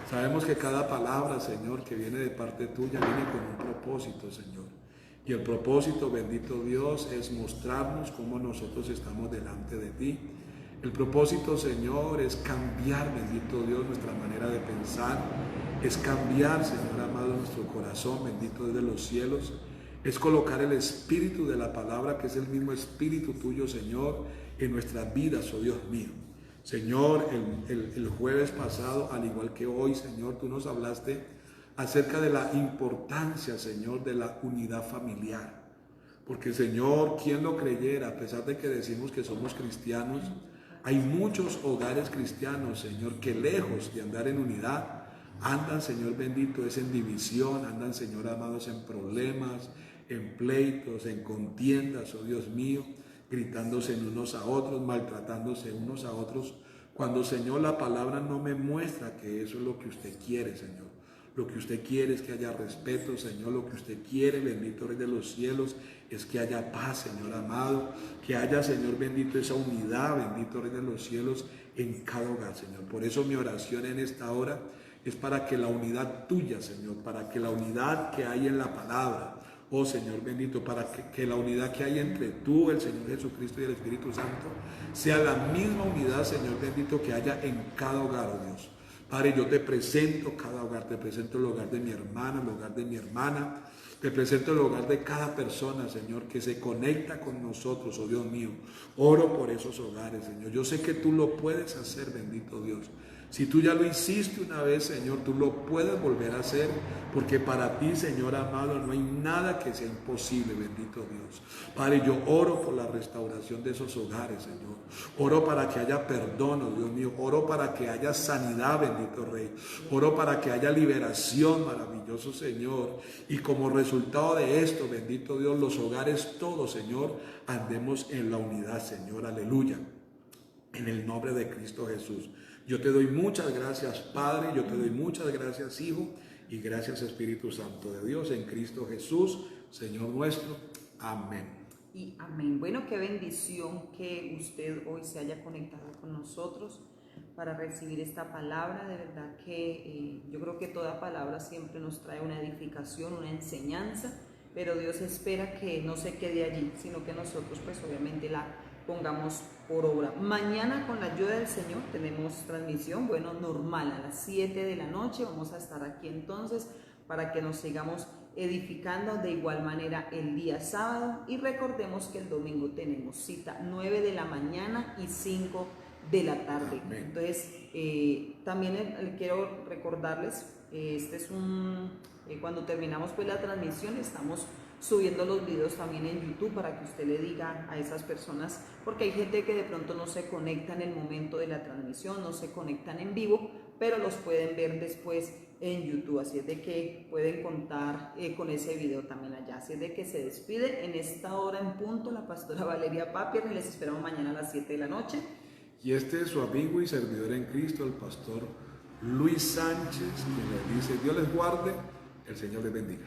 Sabemos que cada palabra, Señor, que viene de parte tuya, viene con un propósito, Señor. Y el propósito, bendito Dios, es mostrarnos cómo nosotros estamos delante de ti. El propósito, Señor, es cambiar, bendito Dios, nuestra manera de pensar. Es cambiar, Señor amado, nuestro corazón, bendito Dios de los cielos. Es colocar el espíritu de la palabra, que es el mismo espíritu tuyo, Señor, en nuestras vidas, oh Dios mío. Señor, el jueves pasado, al igual que hoy, Señor, tú nos hablaste acerca de la importancia, Señor, de la unidad familiar. Porque, Señor, ¿quién lo creyera? A pesar de que decimos que somos cristianos, hay muchos hogares cristianos, Señor, que lejos de andar en unidad, andan, Señor bendito, es en división, andan, Señor amados, en problemas, en pleitos, en contiendas, oh Dios mío, gritándose unos a otros, maltratándose unos a otros, cuando, Señor, la palabra no me muestra que eso es lo que usted quiere, Señor. Lo que usted quiere es que haya respeto, Señor. Lo que usted quiere, bendito Rey de los cielos, es que haya paz, Señor amado. Que haya, Señor bendito, esa unidad, bendito Rey de los cielos, en cada hogar, Señor. Por eso mi oración en esta hora es para que la unidad tuya, Señor, para que la unidad que hay en la palabra, oh Señor bendito, para que la unidad que hay entre tú, el Señor Jesucristo y el Espíritu Santo, sea la misma unidad, Señor bendito, que haya en cada hogar, oh Dios. Padre, yo te presento cada hogar, te presento el hogar de mi hermana, el hogar de mi hermana, te presento el hogar de cada persona, Señor, que se conecta con nosotros, oh Dios mío. Oro por esos hogares, Señor. Yo sé que tú lo puedes hacer, bendito Dios. Si tú ya lo hiciste una vez, Señor, tú lo puedes volver a hacer, porque para ti, Señor amado, no hay nada que sea imposible, bendito Dios. Padre, yo oro por la restauración de esos hogares, Señor. Oro para que haya perdón, oh Dios mío. Oro para que haya sanidad, bendito Rey. Oro para que haya liberación, maravilloso Señor. Y como resultado de esto, bendito Dios, los hogares todos, Señor, andemos en la unidad, Señor. Aleluya. En el nombre de Cristo Jesús. Yo te doy muchas gracias, Padre, yo te doy muchas gracias, Hijo, y gracias, Espíritu Santo de Dios, en Cristo Jesús, Señor nuestro. Amén. Y amén. Bueno, qué bendición que usted hoy se haya conectado con nosotros para recibir esta palabra. De verdad que yo creo que toda palabra siempre nos trae una edificación, una enseñanza, pero Dios espera que no se quede allí, sino que nosotros pues obviamente la pongamos por obra. Mañana, con la ayuda del Señor, tenemos transmisión, bueno, normal, a las 7 de la noche. Vamos a estar aquí entonces para que nos sigamos edificando. De igual manera el día sábado, y recordemos que el domingo tenemos cita 9 de la mañana y 5 de la tarde. Amén. Entonces, también quiero recordarles, este es cuando terminamos pues la transmisión, estamos subiendo los videos también en YouTube para que usted le diga a esas personas, porque hay gente que de pronto no se conecta en el momento de la transmisión, no se conectan en vivo, pero los pueden ver después en YouTube, así es de que pueden contar con ese video también allá. Así es de que se despide en esta hora en punto la pastora Valeria Papier, y les esperamos mañana a las 7 de la noche. Y este es su amigo y servidor en Cristo, el pastor Luis Sánchez, quien les dice: Dios les guarde, el Señor les bendiga.